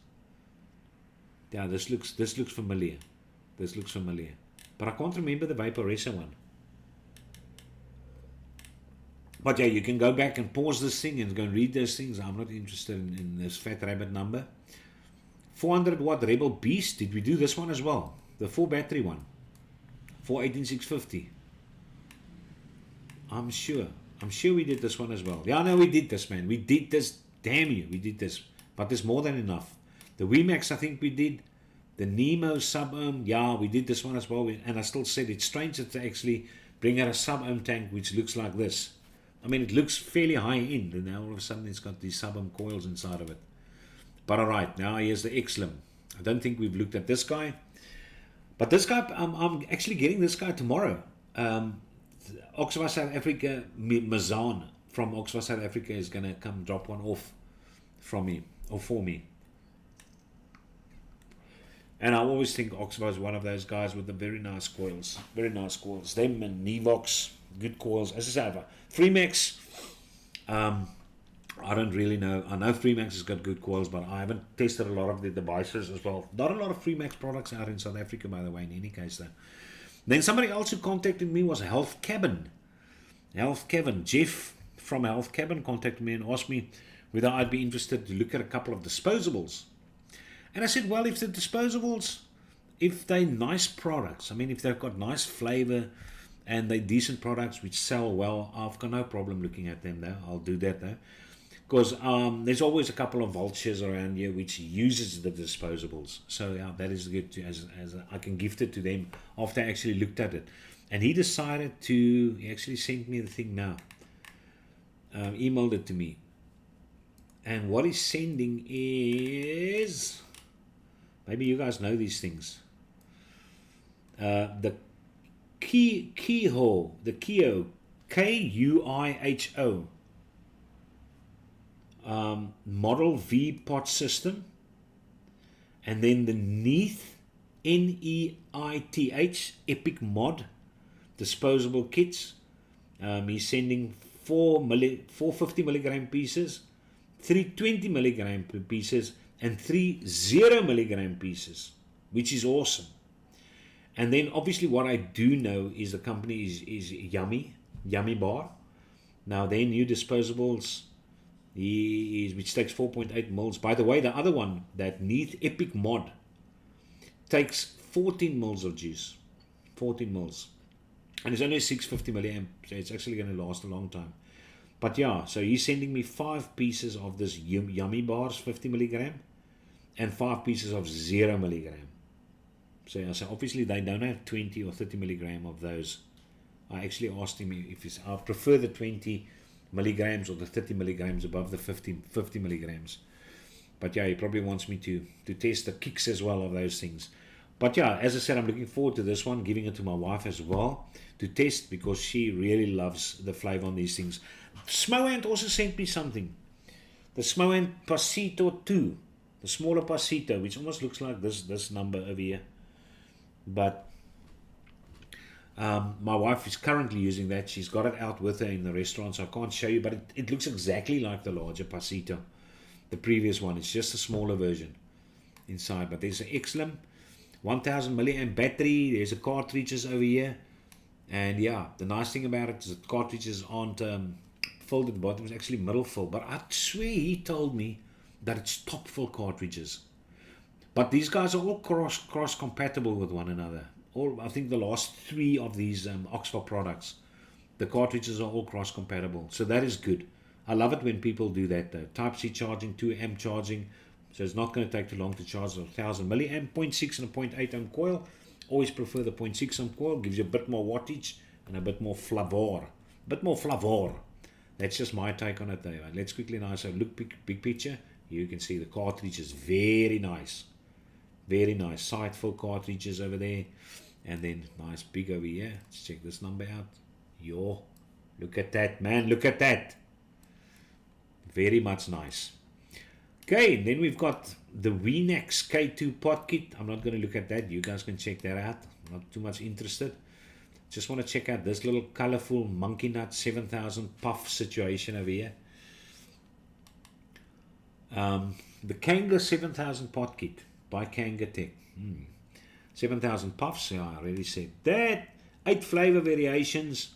Yeah, this looks familiar. This looks familiar. But I can't remember the Vaporesa one. But yeah, you can go back and pause this thing and go and read those things. I'm not interested in this Fat Rabbit number. 400 watt Rebel Beast. Did we do this one as well? The 4 battery one. 418650. I'm sure we did this one as well. Yeah, no, we did this, man. We did this. Damn you, we did this. But there's more than enough. The WeMax, I think we did. The Nemo sub-ohm. Yeah, we did this one as well. And I still said it's strange to actually bring out a sub-ohm tank which looks like this. I mean, it looks fairly high end, and now all of a sudden it's got these sub-ohm coils inside of it. But alright, now here's the X-Lim. I don't think we've looked at this guy. But this guy, I'm actually getting this guy tomorrow. Oxford South Africa, Mazan from Oxford South Africa is going to come drop one off from me, or for me. And I always think Oxford is one of those guys with the very nice coils. Very nice coils. Them and Nevox, good coils. As I say, Freemax, I don't really know. I know Freemax has got good coils, but I haven't tested a lot of the devices as well. Not a lot of Freemax products out in South Africa, by the way, in any case, though. Then somebody else who contacted me was Health Cabin. Health Cabin. Jeff from Health Cabin contacted me and asked me whether I'd be interested to look at a couple of disposables. And I said, well, if the disposables, if they're nice products, I mean, if they've got nice flavor and they're decent products which sell well, I've got no problem looking at them, though. I'll do that, though. Because there's always a couple of vultures around here which uses the disposables. So yeah, that is good to, as I can gift it to them after I actually looked at it. And he decided to, he actually sent me the thing now, emailed it to me. And what he's sending is, maybe you guys know these things, the Keiho, the Keiho, Kuiho, Model V pot system, and then the Neith, Neith, Epic Mod disposable kits. He's sending 4 50 milligram pieces, 3 20 milligram pieces, and 3 0 milligram pieces, which is awesome. And then obviously what I do know is the company is Yummy Bar. Now their new disposables, which takes 4.8 mils. By the way, the other one, that Neith Epic Mod, takes 14 mils of juice. 14 mils. And it's only 650 milliamp, so it's actually going to last a long time. But yeah, so he's sending me 5 pieces of this Yummy Bars, 50 milligram, and 5 pieces of 0 milligram. So yeah, so obviously they don't have 20 or 30 milligram of those. I actually asked him if I prefer the 20 milligrams or the 30 milligrams above the 50 milligrams. But yeah, he probably wants me to test the kicks as well of those things. But yeah, as I said, I'm looking forward to this one, giving it to my wife as well to test, because she really loves the flavor on these things. Smoant also sent me something. The Smoant Pasito 2, the smaller Pasito, which almost looks like this number over here. But my wife is currently using that. She's got it out with her in the restaurant, so I can't show you, but it looks exactly like the larger Pasito, the previous one. It's just a smaller version inside. But there's an Xlim 1000 milliamp battery. There's a cartridges over here, and yeah, the nice thing about it is the cartridges aren't filled at the bottom. It's actually middle full. But I swear he told me that it's top full cartridges. But these guys are all cross compatible with one another. I think the last 3 of these Oxford products, the cartridges are all cross compatible, so that is good. I love it when people do that though. Type-C charging, 2 amp charging, so it's not going to take too long to charge a 1000 milliamp, 0.6 and a 0.8 amp coil. Always prefer the 0.6 amp coil, gives you a bit more wattage and a bit more flavor. That's just my take on it there. Let's quickly now, so look big picture. You can see the cartridge is very nice. Very nice. Side full cartridges over there. And then nice big over here. Let's check this number out. Yo, look at that, man. Look at that. Very much nice. Okay, then we've got the Weenax K2 pot kit. I'm not going to look at that. You guys can check that out. I'm not too much interested. Just want to check out this little colorful monkey nut 7000 puff situation over here. The Kanga 7000 pot kit by Kanga Tech. 7,000 puffs, yeah, I already said that. 8 flavor variations.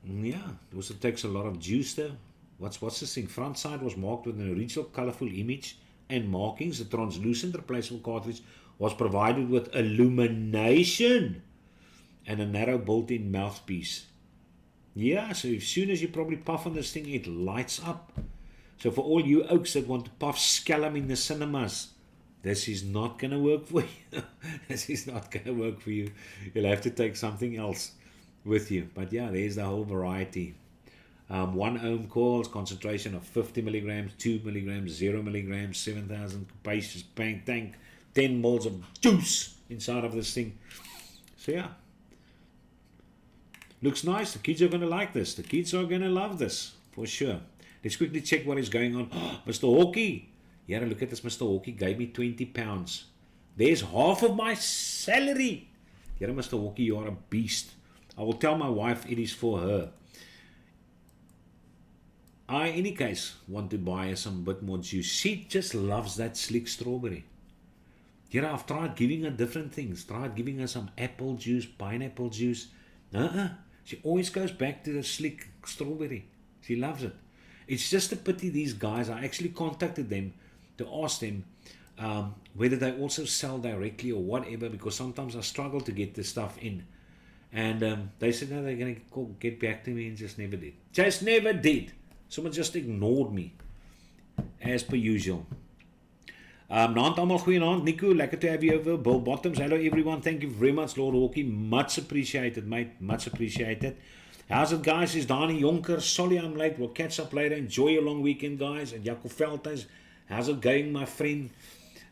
Yeah, it also takes a lot of juice though. What's this thing? Front side was marked with an original colorful image and markings. The translucent replaceable cartridge was provided with illumination and a narrow built-in mouthpiece. Yeah, so as soon as you probably puff on this thing, it lights up. So for all you oaks that want to puff scallum in the cinemas, this is not going to work for you. This is not going to work for you. You'll have to take something else with you. But yeah, there's the whole variety. 1 ohm coils, concentration of 50 milligrams, 2 milligrams, 0 milligrams, 7,000 capacious bank tank, 10 mils of juice inside of this thing. So yeah, looks nice. The kids are going to like this. The kids are going to love this for sure. Let's quickly check what is going on. Mr. Hawkey. Yeah, look at this. Mr. Hawkey gave me 20 pounds. There's half of my salary. Yeah, Mr. Hawkey, you are a beast. I will tell my wife it is for her. I, in any case, want to buy her some bit more juice. She just loves that slick strawberry. Yeah, I've tried giving her different things. Tried giving her some apple juice, pineapple juice. She always goes back to the slick strawberry. She loves it. It's just a pity these guys, I actually contacted them to ask them whether they also sell directly or whatever, because sometimes I struggle to get this stuff in. And they said, no, they're going to get back to me, and just never did. Just never did. Someone just ignored me, as per usual. Naand allemaal, goeienaand. Nico, lekker to have you over. Bill Bottoms, hello everyone. Thank you very much, Lord Hawkie. Much appreciated, mate. Much appreciated. How's it, guys? Is Donnie Jonker. Sorry I'm late. We'll catch up later. Enjoy your long weekend, guys. And Jaco Veldhuis, how's it going, my friend?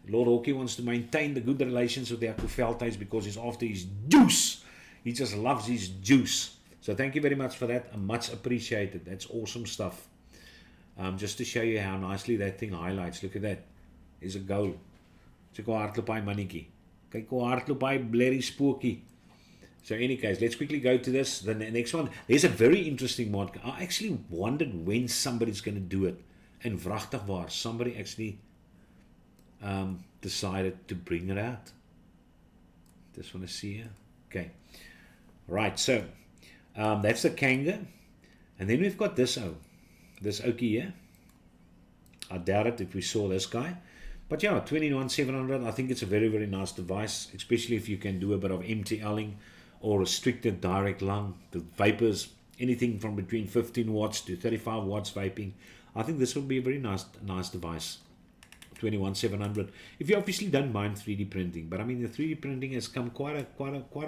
Lord Hawkie wants to maintain the good relations with Jaco Veldhuis because he's after his juice. He just loves his juice. So thank you very much for that. Much appreciated. That's awesome stuff. Just to show you how nicely that thing highlights. Look at that. Is a goal. Kyk hoe hardloop hy mannetjie. Kyk hoe hardloop hy blerry spookie. So in any case, let's quickly go to this. The next one. There's a very interesting mod. I actually wondered when somebody's going to do it. And wragtig waar, somebody actually decided to bring it out. Just want to see here. Okay. Right, so that's the Kanga. And then we've got this Okie here. I doubt it if we saw this guy. But yeah, 21700, I think it's a very, very nice device, especially if you can do a bit of MTLing or restricted direct lung, the vapors, anything from between 15 watts to 35 watts vaping. I think this will be a very nice device, 21700. If you obviously don't mind 3D printing, but I mean the 3D printing has come quite a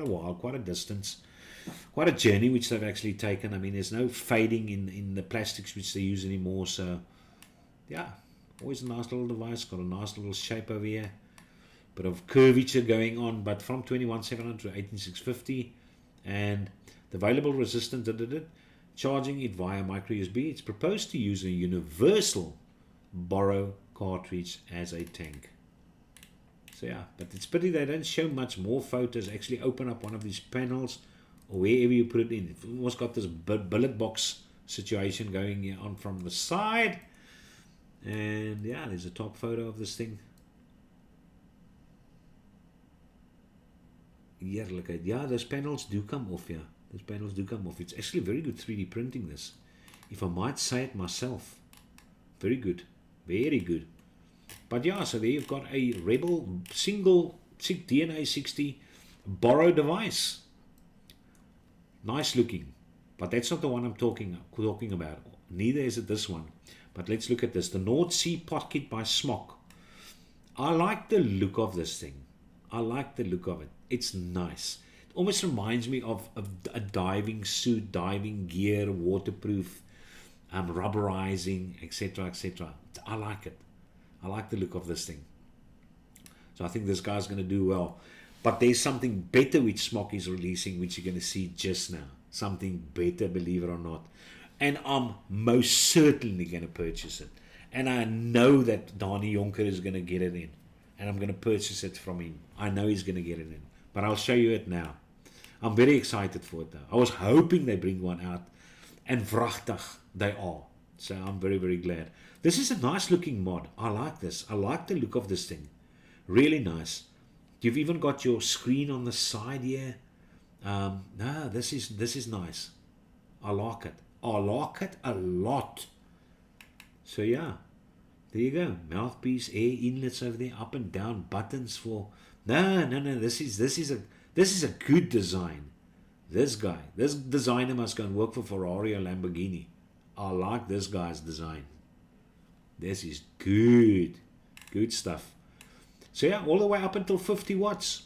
while, quite a distance, quite a journey which they've actually taken. I mean, there's no fading in the plastics which they use anymore, so yeah. Always a nice little device, got a nice little shape over here. Bit of curvature going on, but from 21700 to 18650. And the available resistance, charging it via micro USB. It's proposed to use a universal borrow cartridge as a tank. So yeah, but it's pity they don't show much more photos. Actually open up one of these panels or wherever you put it in. It's almost got this bullet box situation going on from the side. And yeah, there's a top photo of this thing. Heerlijkheid. Yeah, those panels do come off, yeah. Those panels do come off. It's actually very good 3D printing this. If I might say it myself. Very good. Very good. But yeah, so there you've got a Rebel single DNA 60 borrow device. Nice looking. But that's not the one I'm talking about. Neither is it this one. But let's look at this. The North Sea Pocket by Smock. I like the look of this thing. I like the look of it. It's nice. It almost reminds me of a diving suit, diving gear, waterproof, rubberizing, etc., etc. I like it. I like the look of this thing. So I think this guy's going to do well. But there's something better which Smock is releasing, which you're going to see just now. Something better, believe it or not. And I'm most certainly going to purchase it. And I know that Donnie Jonker is going to get it in. And I'm going to purchase it from him. I know he's going to get it in. But I'll show you it now. I'm very excited for it though. I was hoping they bring one out. And wragtig, they are. So I'm very, very glad. This is a nice looking mod. I like this. I like the look of this thing. Really nice. You've even got your screen on the side here. No, this is nice. I like it. I like it a lot. So yeah, there you go. Mouthpiece, air inlets over there, up and down buttons for. No. This is a good design. This designer must go and work for Ferrari or Lamborghini. I like this guy's design. This is good stuff. So yeah, all the way up until 50 watts.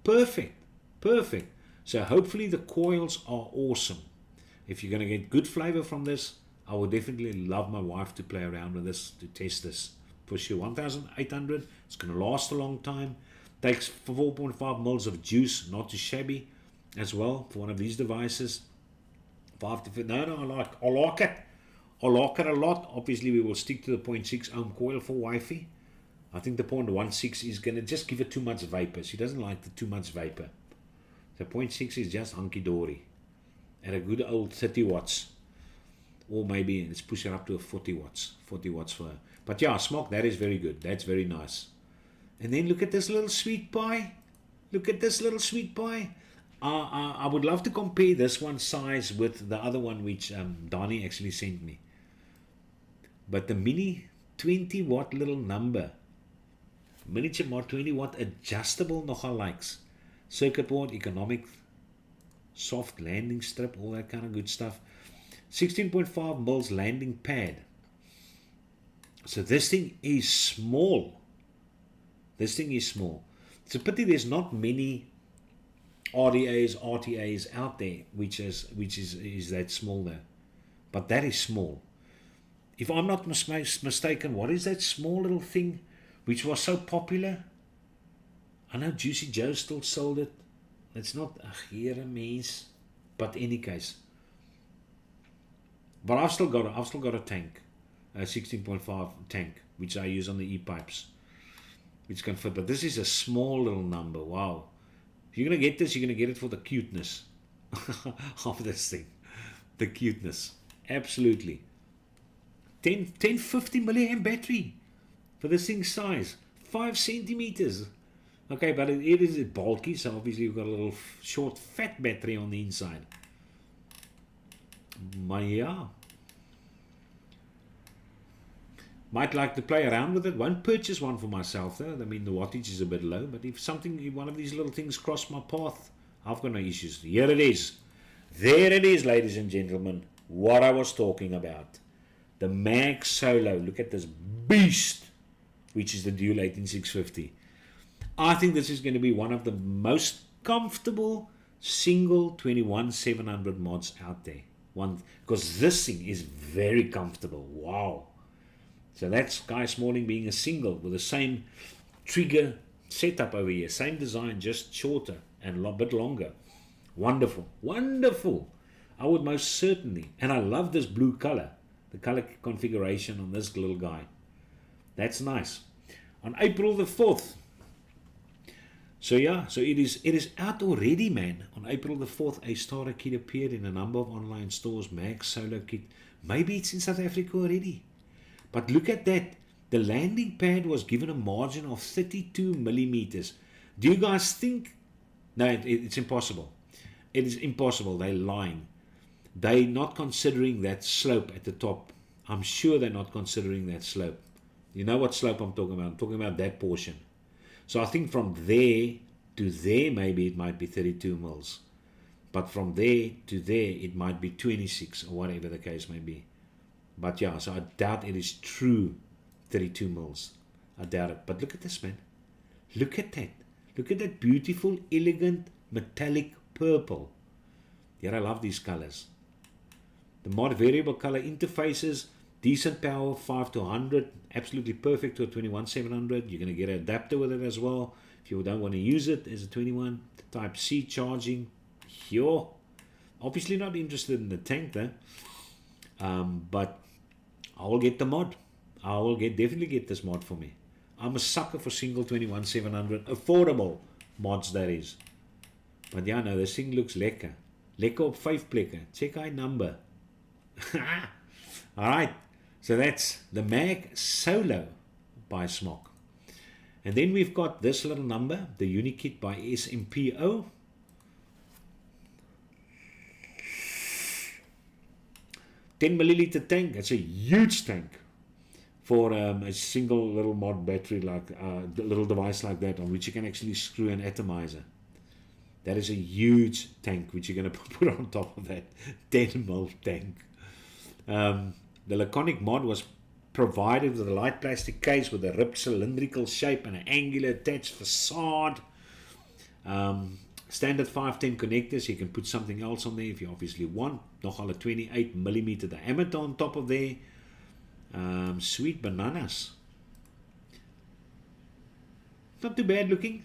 Perfect. So hopefully the coils are awesome. If you're going to get good flavor from this, I would definitely love my wife to play around with this, to test this. For sure, 1,800, it's going to last a long time. Takes 4.5 mils of juice, not too shabby as well for one of these devices. 5 to 50, no, I like it. I like it a lot. Obviously, we will stick to the 0.6 ohm coil for wifey. I think the 0.16 is going to just give it too much vapor. She doesn't like the too much vapor. The 0.6 is just hunky-dory. At a good old 30 watts. Or maybe let's push her up to a 40 watts. 40 watts for her. But yeah, Smock, that is very good. That's very nice. And then look at this little sweet pie. Look at this little sweet pie. I would love to compare this one size with the other one which Donnie actually sent me. But the mini 20 watt little number. Miniature mod 20 watt adjustable nogal likes. Circuit board, economic, soft landing strip, all that kind of good stuff. 16.5 mils landing pad. So this thing is small. This thing is small. It's a pity there's not many RDAs, RTAs out there which is that small there. But that is small. If I'm not mistaken, what is that small little thing which was so popular? I know Juicy Joe still sold it. It's not here a mess. But in any case. But I've still got a tank. A 16.5 tank, which I use on the E-pipes. Which can fit. But this is a small little number. Wow. If you're going to get this, you're going to get it for the cuteness of this thing. The cuteness. Absolutely. 1050 milliamp battery for this thing's size. 5 centimeters. Okay, but it is bulky, so obviously you've got a little short, fat battery on the inside. But yeah. Might like to play around with it. Won't purchase one for myself though. I mean, the wattage is a bit low, but if one of these little things cross my path, I've got no issues. Here it is. There it is, ladies and gentlemen. What I was talking about. The Mag Solo. Look at this beast, which is the Dual 18650. I think this is going to be one of the most comfortable single 21700 mods out there. Because this thing is very comfortable. Wow. So that's Guy Smalling being a single with the same trigger setup over here. Same design, just shorter and a bit longer. Wonderful. Wonderful. I would most certainly. And I love this blue color. The color configuration on this little guy. That's nice. On April the 4th. So yeah, so it is out already, man. On April the 4th, a starter kit appeared in a number of online stores. Mag Solo kit. Maybe it's in South Africa already. But look at that. The landing pad was given a margin of 32 millimeters. Do you guys think? No, it's impossible. It is impossible. They're lying. They're not considering that slope at the top. I'm sure they're not considering that slope. You know what slope I'm talking about? I'm talking about that portion. So I think from there to there, maybe it might be 32 mils. But from there to there, it might be 26 or whatever the case may be. But yeah, so I doubt it is true 32 mils. I doubt it. But look at this, man. Look at that. Look at that beautiful, elegant, metallic purple. Yeah, I love these colors. The mod variable color interfaces, decent power, 5 to 100, absolutely perfect to a 21700. You're going to get an adapter with it as well. If you don't want to use it as a 21, type C charging. Here. Obviously not interested in the tank though. But I will get the mod. I will definitely get this mod for me. I'm a sucker for single 21700 affordable mods, that is. But yeah, no, this thing looks lekker. Lekker op 5 plekke. Check our number. Alright, so that's the Mag Solo by Smok. And then we've got this little number, the Unikit by SMPO. $10 tank. It's a huge tank for a single little mod battery, like a little device like that, on which you can actually screw an atomizer. That is a huge tank which you're going to put on top of that 10 mil tank. The Laconic mod was provided with a light plastic case with a ripped cylindrical shape and an angular attached facade. Standard 510 connectors. You can put something else on there if you obviously want. Nogal a 28mm diameter on top of there. Sweet bananas. Not too bad looking.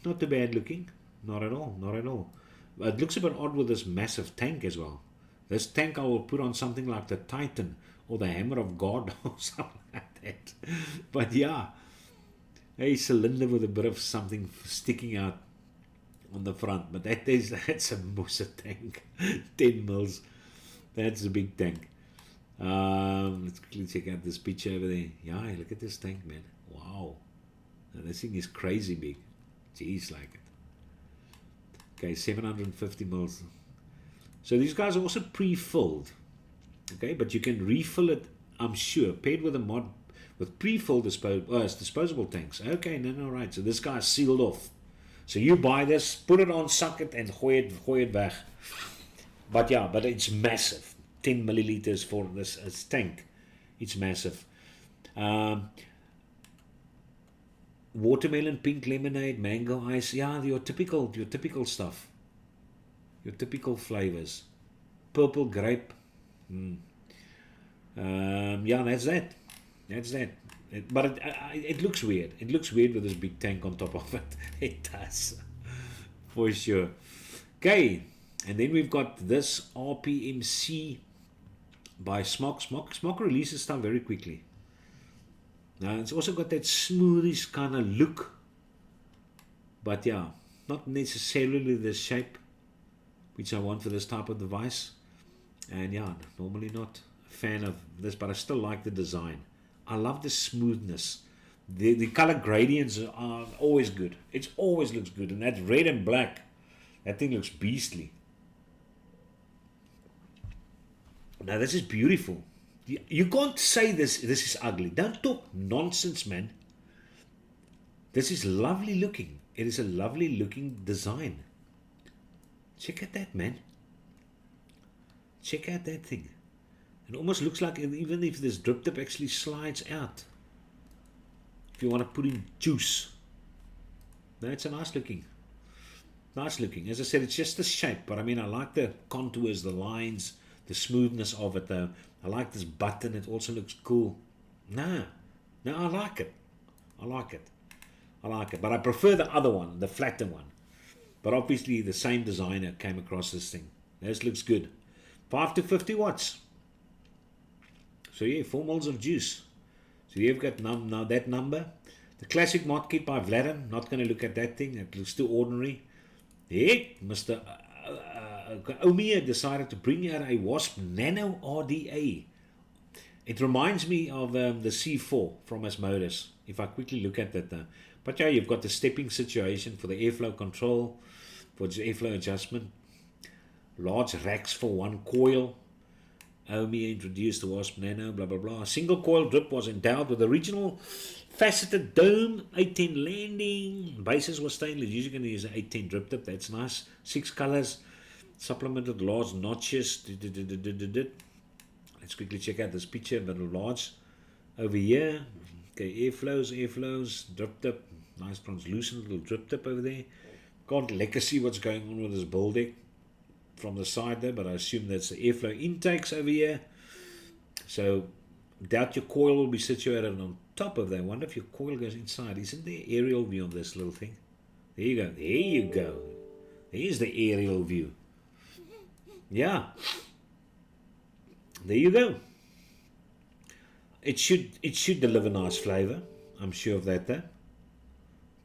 Not too bad looking. Not at all. Not at all. It looks a bit odd with this massive tank as well. This tank I will put on something like the Titan or the Hammer of God or something like that. But yeah, a cylinder with a bit of something sticking out on the front. But that's a Musa tank. 10 mils. That's a big tank. Let's quickly check out this picture over there. Yeah, look at this tank, man. Wow. Now, this thing is crazy big. Jeez, like it. Okay, 750 mils. So these guys are also pre-filled. Okay, but you can refill it, I'm sure, paired with a mod with pre-filled disposable tanks. Okay, no, right. So this guy's sealed off. So you buy this, put it on, suck it, and gooi it weg. But yeah, but it's massive. 10 milliliters for this tank. It's massive. Watermelon, pink lemonade, mango ice. Yeah, your typical stuff. Your typical flavors. Purple grape. Yeah, that's that. But it looks weird. It looks weird with this big tank on top of it. It does. For sure. Okay. And then we've got this RPMC by Smok. Smok releases stuff very quickly. Now it's also got that smoothish kind of look. But yeah, not necessarily the shape which I want for this type of device. And yeah, normally not a fan of this, but I still like the design. I love the smoothness. The color gradients are always good. It always looks good. And that red and black, that thing looks beastly. Now this is beautiful. You can't say this is ugly. Don't talk nonsense, man. This is lovely looking. It is a lovely looking design. Check out that, man. Check out that thing. It almost looks like even if this drip tip actually slides out. If you want to put in juice. No, it's a nice looking. Nice looking. As I said, it's just the shape. But I mean, I like the contours, the lines, the smoothness of it though. I like this button. It also looks cool. No, I like it. I like it. But I prefer the other one, the flatter one. But obviously the same designer came across this thing. This looks good. 5 to 50 watts. So yeah, 4 mils of juice. So you've got now that number. The classic mod kit by Vladimir. Not going to look at that thing. It looks too ordinary. Yeah, Mr. Omiya decided to bring out a Wasp Nano RDA. It reminds me of the C4 from Asmodus. If I quickly look at that now. But yeah, you've got the stepping situation for the airflow control, for the airflow adjustment. Large racks for one coil. Omiya introduced the Wasp Nano, blah blah blah. A single coil drip was endowed with original faceted dome, 810 landing. Bases was stainless. Usually going to use an 810 drip tip. That's nice. 6 colors. Supplemented large notches. Let's quickly check out this picture. Little large over here. Okay, airflows, drip tip. Nice translucent little drip tip over there. Can't lekker see what's going on with this bull deck from the side there, but I assume that's the airflow intakes over here. So doubt your coil will be situated on top of that. I wonder if your coil goes inside. Isn't there aerial view of this little thing? There you go. There's the aerial view. Yeah. There you go. It should deliver nice flavor. I'm sure of that though.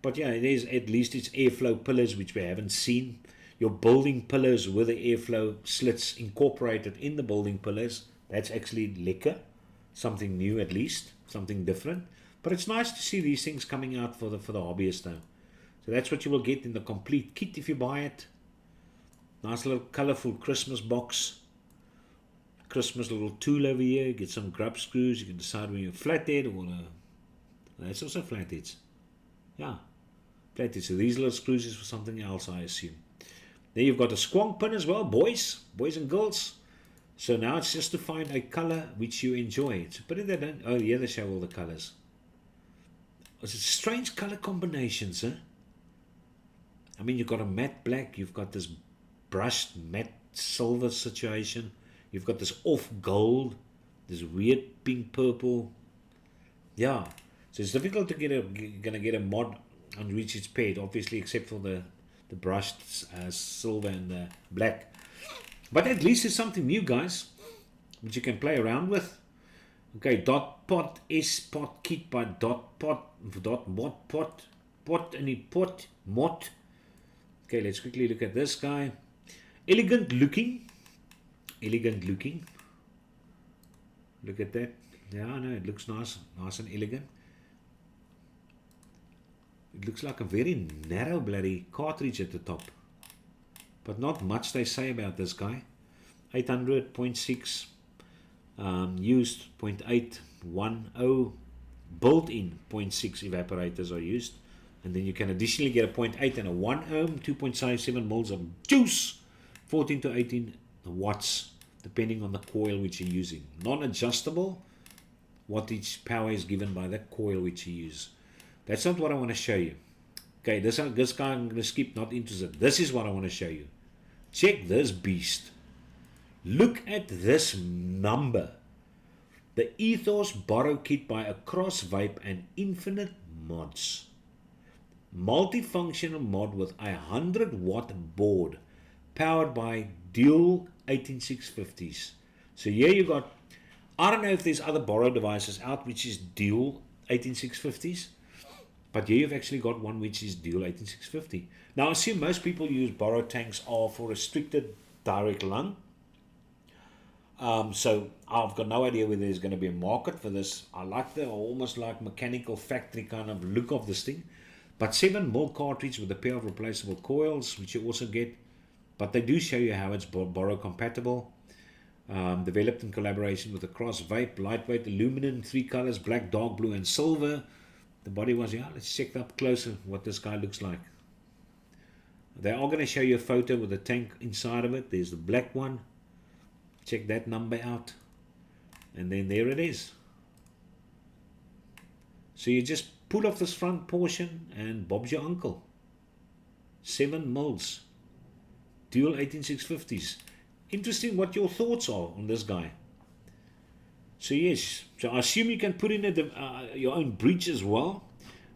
But yeah, it is, at least it's airflow pillars, which we haven't seen. Your building pillars with the airflow slits incorporated in the building pillars. That's actually lekker. Something new at least. Something different. But it's nice to see these things coming out for the hobbyist though. So that's what you will get in the complete kit if you buy it. Nice little colorful Christmas box. Christmas little tool over here. Get some grub screws. You can decide when you're flathead or that's also flatheads. Yeah, flatheads. So these little screws is for something else, I assume. Then you've got a squonk pin as well, boys and girls. So now it's just to find a color which you enjoy. So put it there. Oh yeah, they show all the colors. It's strange color combinations, huh? I mean, you've got a matte black. You've got this brushed matte silver situation. You've got this off gold, this weird pink purple. Yeah, so it's difficult to get a mod on which it's paired, obviously, except for the brushed silver and the black. But at least it's something new, guys, which you can play around with. Okay, dot pot S pot kit by dot mod pot and pot mod. Okay, let's quickly look at this guy. Elegant looking. Look at that. Yeah, I know, it looks nice and elegant. It looks like a very narrow bloody cartridge at the top, but not much they say about this guy. 800, 0.6 used, 0.810 built-in 0.6 evaporators are used, and then you can additionally get a 0.8 and a 1 ohm, 2.57 mils of juice, 14 to 18 watts depending on the coil which you're using. Non-adjustable, wattage power is given by the coil which you use. That's not what I want to show you. Okay, this guy I'm going to skip, not interested. This is what I want to show you. Check this beast. Look at this number. The Ethos Borrow Kit by Across Vape and Infinite Mods. Multifunctional mod with a 100 watt board powered by dual 18650s. So here you got, I don't know if there's other borrow devices out which is dual 18650s, but here you've actually got one which is dual 18650. Now I assume most people use borrow tanks are for restricted direct lung. So I've got no idea whether there's going to be a market for this. I like the almost like mechanical factory kind of look of this thing. But 7mm cartridge with a pair of replaceable coils, which you also get. But they do show you how it's borrow compatible. Developed in collaboration with Across Vape, lightweight aluminum, 3 colors, black, dark blue, and silver. The body was, yeah, let's check up closer what this guy looks like. They are going to show you a photo with the tank inside of it. There's the black one. Check that number out. And then there it is. So you just pull off this front portion and Bob's your uncle. 7mm. Dual 18650s. Interesting what your thoughts are on this guy. So yes, so I assume you can put in your own breech as well.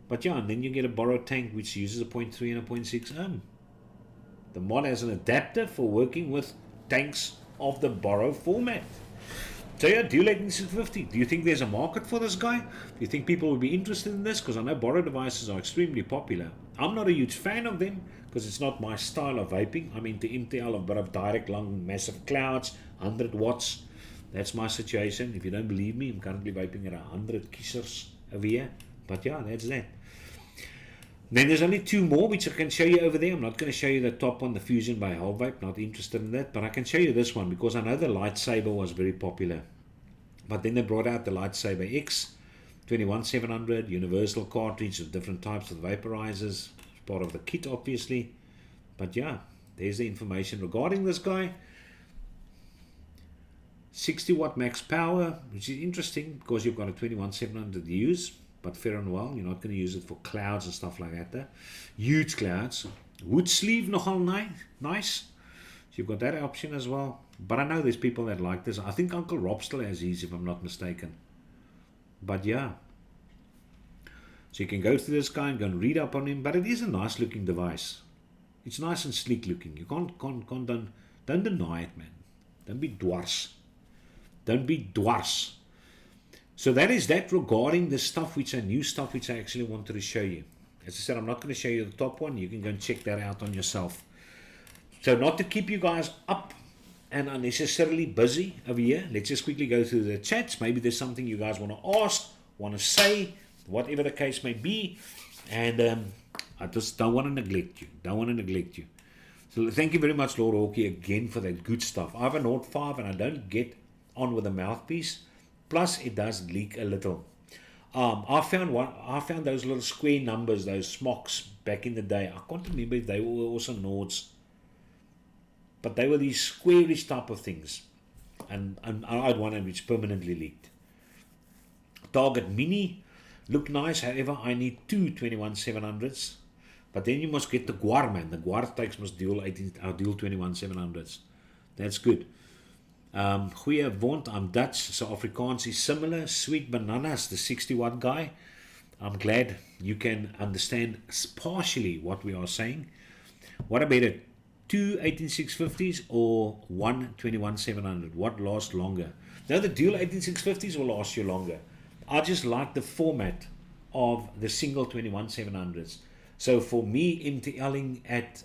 But yeah, and then you get a borrow tank which uses a 0.3 and a 0.6 ohm. The mod has an adapter for working with tanks of the borrow format. So yeah, dual 18650. Do you think there's a market for this guy? Do you think people will be interested in this? Because I know borrow devices are extremely popular. I'm not a huge fan of them because it's not my style of vaping. I'm into MTL, a bit of direct lung, massive clouds, 100 watts. That's my situation. If you don't believe me, I'm currently vaping at 100 kiesers over here. But yeah, that's that. Then there's only 2 more which I can show you over there. I'm not going to show you the top one, the Fusion by Vape. Not interested in that. But I can show you this one because I know the Lightsaber was very popular. But then they brought out the Lightsaber X, 21700, universal cartridge with different types of vaporizers. It's part of the kit, obviously. But yeah, there's the information regarding this guy. 60 watt max power, which is interesting because you've got a 21700 to use. But fair and well, you're not going to use it for clouds and stuff like that there. Huge clouds. Wood sleeve, nogal nice. So you've got that option as well. But I know there's people that like this. I think Uncle Rob still has his, if I'm not mistaken. But yeah. So you can go through this guy and go and read up on him. But it is a nice looking device. It's nice and sleek looking. You don't deny it, man. Don't be dwars. Don't be dwars. So that is that regarding the stuff which are new stuff which I actually wanted to show you. As I said, I'm not going to show you the top one. You can go and check that out on yourself. So not to keep you guys up and unnecessarily busy over here, let's just quickly go through the chats. Maybe there's something you guys want to ask, want to say, whatever the case may be. And I just don't want to neglect you. So thank you very much, Lord Hawkey, again for that good stuff. I have a Note 5 and I don't get on with the mouthpiece. Plus, it does leak a little. I found those little square numbers, those smocks back in the day. I can't remember if they were also Nords, but they were these squarish type of things. And I had one which permanently leaked. Target Mini look nice. However, I need 2 21700s. But then you must get the Guar, man. The Guar takes must dual 21700s. That's good. Goeie wond, I'm Dutch, so Afrikaans is similar. Sweet Bananas, the 60 watt guy. I'm glad you can understand partially what we are saying. What about it? 2 18650s or 1 21700? What lasts longer? Now the dual 18650s will last you longer. I just like the format of the single 21700s. So for me, MTLing at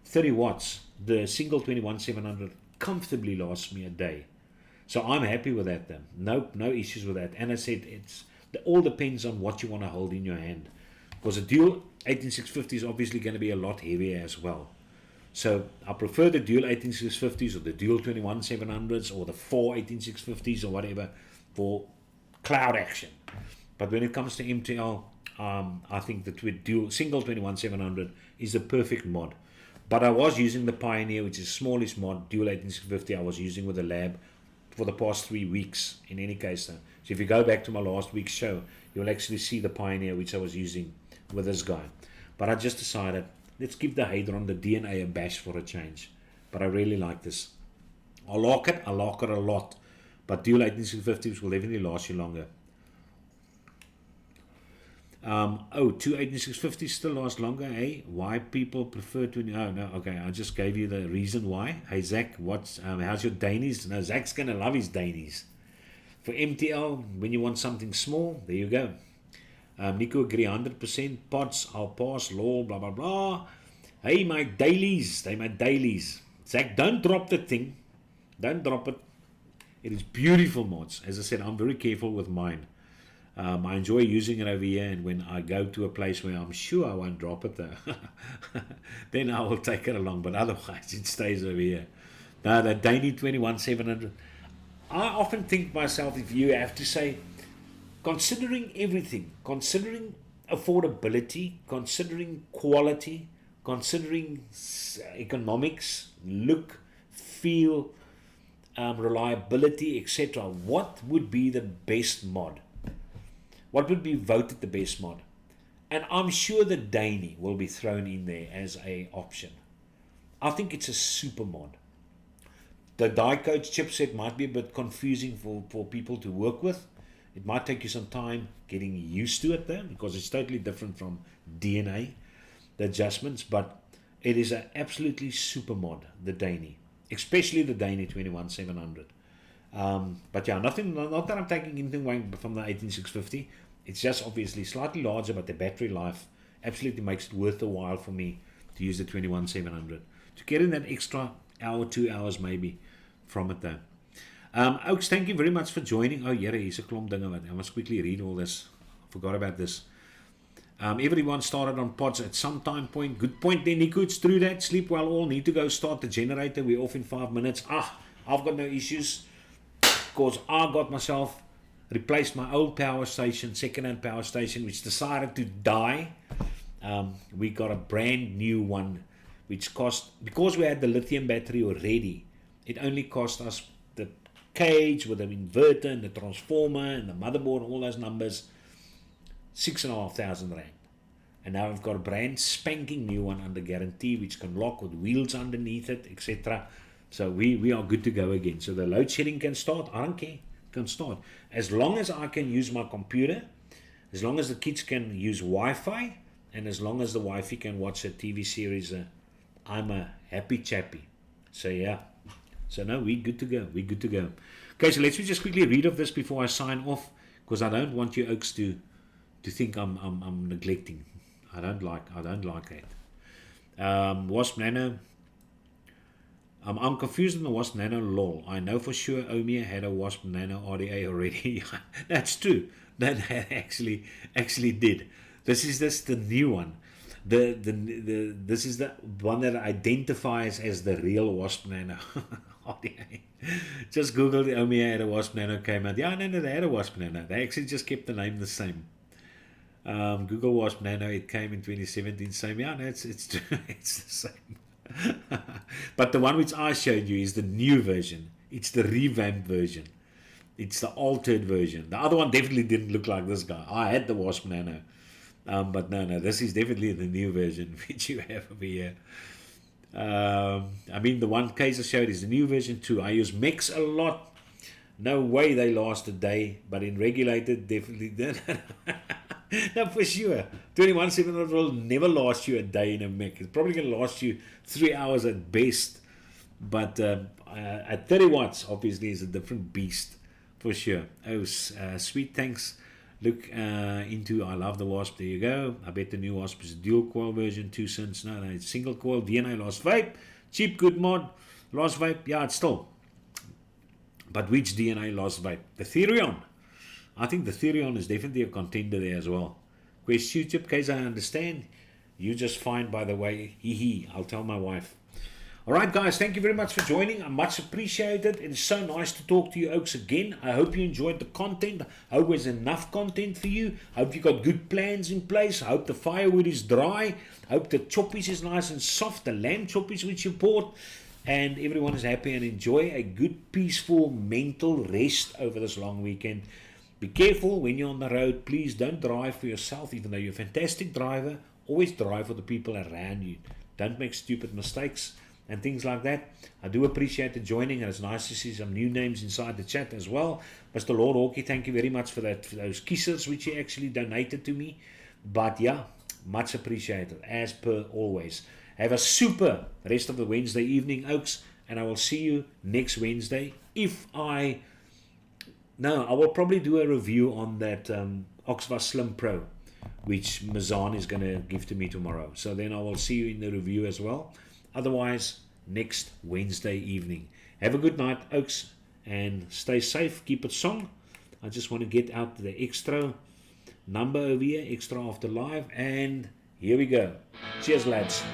30 watts, the single 21700 comfortably lasts me a day. So I'm happy with that then. No issues with that. And I said it all depends on what you want to hold in your hand. Because a dual 18650 is obviously going to be a lot heavier as well. So I prefer the dual 18650s or the dual 21700s or the 4 18650s or whatever for cloud action. But when it comes to MTL, I think the dual single 21700 is the perfect mod. But I was using the Pioneer, which is smallest mod, dual 18650. I was using with the lab for the past 3 weeks in any case. So if you go back to my last week's show, you'll actually see the Pioneer, which I was using with this guy. But I just decided, let's give the Hadron, the DNA, a bash for a change. But I really like this. I like it a lot. But dual 18650s will definitely last you longer. Two 18650s still last longer, eh? Why people prefer to... Oh, no, okay, I just gave you the reason why. Hey, Zach, how's your Dainies? No, Zach's going to love his Dainies. For MTL, when you want something small, there you go. Nico agree 100%. Pods, I'll pass, lol, blah, blah, blah. Hey, my dailies. They my dailies. Zach, don't drop the thing. Don't drop it. It is beautiful mods. As I said, I'm very careful with mine. I enjoy using it over here, and when I go to a place where I'm sure I won't drop it, though, then I will take it along. But otherwise, it stays over here. Now, the Dainy 21700. I often think myself, if you have to say, considering everything, considering affordability, considering quality, considering economics, look, feel, reliability, etc., what would be the best mod? What would be voted the best mod? And I'm sure the Dainy will be thrown in there as a option. I think it's a super mod. The die-code chipset might be a bit confusing for people to work with. It might take you some time getting used to it though, because it's totally different from DNA, the adjustments, but it is an absolutely super mod, the Dainy, especially the Dainy 21700. But yeah, not that I'm taking anything away from the 18650. It's just obviously slightly larger, but the battery life absolutely makes it worth the while for me to use the 21700. To get in that extra hour, 2 hours maybe from it though. Oaks, thank you very much for joining. Oh, yeah, here's a klomp dinge wat. I must quickly read all this. I forgot about this. Everyone started on pods at some time point. Good point there, Nico. It's true that. Sleep well all. Need to go start the generator. We're off in 5 minutes. I've got no issues because I got myself replaced my old power station, second-hand power station, which decided to die. We got a brand new one, which cost, because we had the lithium battery already, it only cost us the cage with the inverter and the transformer and the motherboard and all those numbers, 6,500 rand. And now I've got a brand spanking new one under guarantee, which can lock with wheels underneath it, etc. So we are good to go again. So the load shedding can start. I don't care. Can start. As long as I can use my computer, as long as the kids can use Wi-Fi, and as long as the wifey can watch a TV series, I'm a happy chappy. So yeah. So no, we're good to go. We're good to go. Okay, so let's just quickly read of this before I sign off, because I don't want you Oaks to think I'm neglecting. I don't like that. Wasp Nano. I'm confused on the Wasp Nano lol. I know for sure Omia had a Wasp Nano RDA already. That's true. That actually did. This is the new one. This is the one that identifies as the real Wasp Nano RDA. Just Google the Omia had a Wasp Nano came out. Yeah, no, they had a Wasp Nano. They actually just kept the name the same. Google Wasp Nano, it came in 2017. Same. Yeah, no, it's it's the same. But the one which I showed you is the new version. It's the revamped version. It's the altered version. The other one definitely didn't look like this guy. I had the Wasp Nano. But no, this is definitely the new version which you have over here. I mean, the one case I showed is the new version too. I use mechs a lot. No way they last a day, but in regulated, definitely did. No, for sure. 21700 will never last you a day in a mech. It's probably going to last you 3 hours at best. But at 30 watts, obviously, is a different beast, for sure. Oh, sweet, thanks. Look into I love the Wasp. There you go. I bet the new Wasp is a dual coil version, 2 cents. No, it's single coil. DNA lost vape. Cheap, good mod. Lost vape. Yeah, it's still. But which DNA lost vape? The Therion. I think the Therion is definitely a contender there as well. Quest YouTube, case I understand. You just fine, by the way. Hee hee. I'll tell my wife. All right, guys, thank you very much for joining. I much appreciate it. It is so nice to talk to you, Oaks, again. I hope you enjoyed the content. I hope there's enough content for you. I hope you got good plans in place. I hope the firewood is dry. I hope the choppies is nice and soft, the lamb choppies which you bought. And everyone is happy and enjoy a good, peaceful, mental rest over this long weekend. Be careful when you're on the road. Please don't drive for yourself, even though you're a fantastic driver. Always drive for the people around you. Don't make stupid mistakes and things like that. I do appreciate the joining, and it's nice to see some new names inside the chat as well. Mr. Lord Hawkey, thank you very much for that, for those kisses which you actually donated to me. But yeah, much appreciated, as per always. Have a super rest of the Wednesday evening, Oaks, and I will see you next Wednesday. I will probably do a review on that Oxva Slim Pro, which Mazan is going to give to me tomorrow. So then I will see you in the review as well. Otherwise, next Wednesday evening. Have a good night, Oaks, and stay safe. Keep it song. I just want to get out the extra number over here, extra after live, and here we go. Cheers, lads.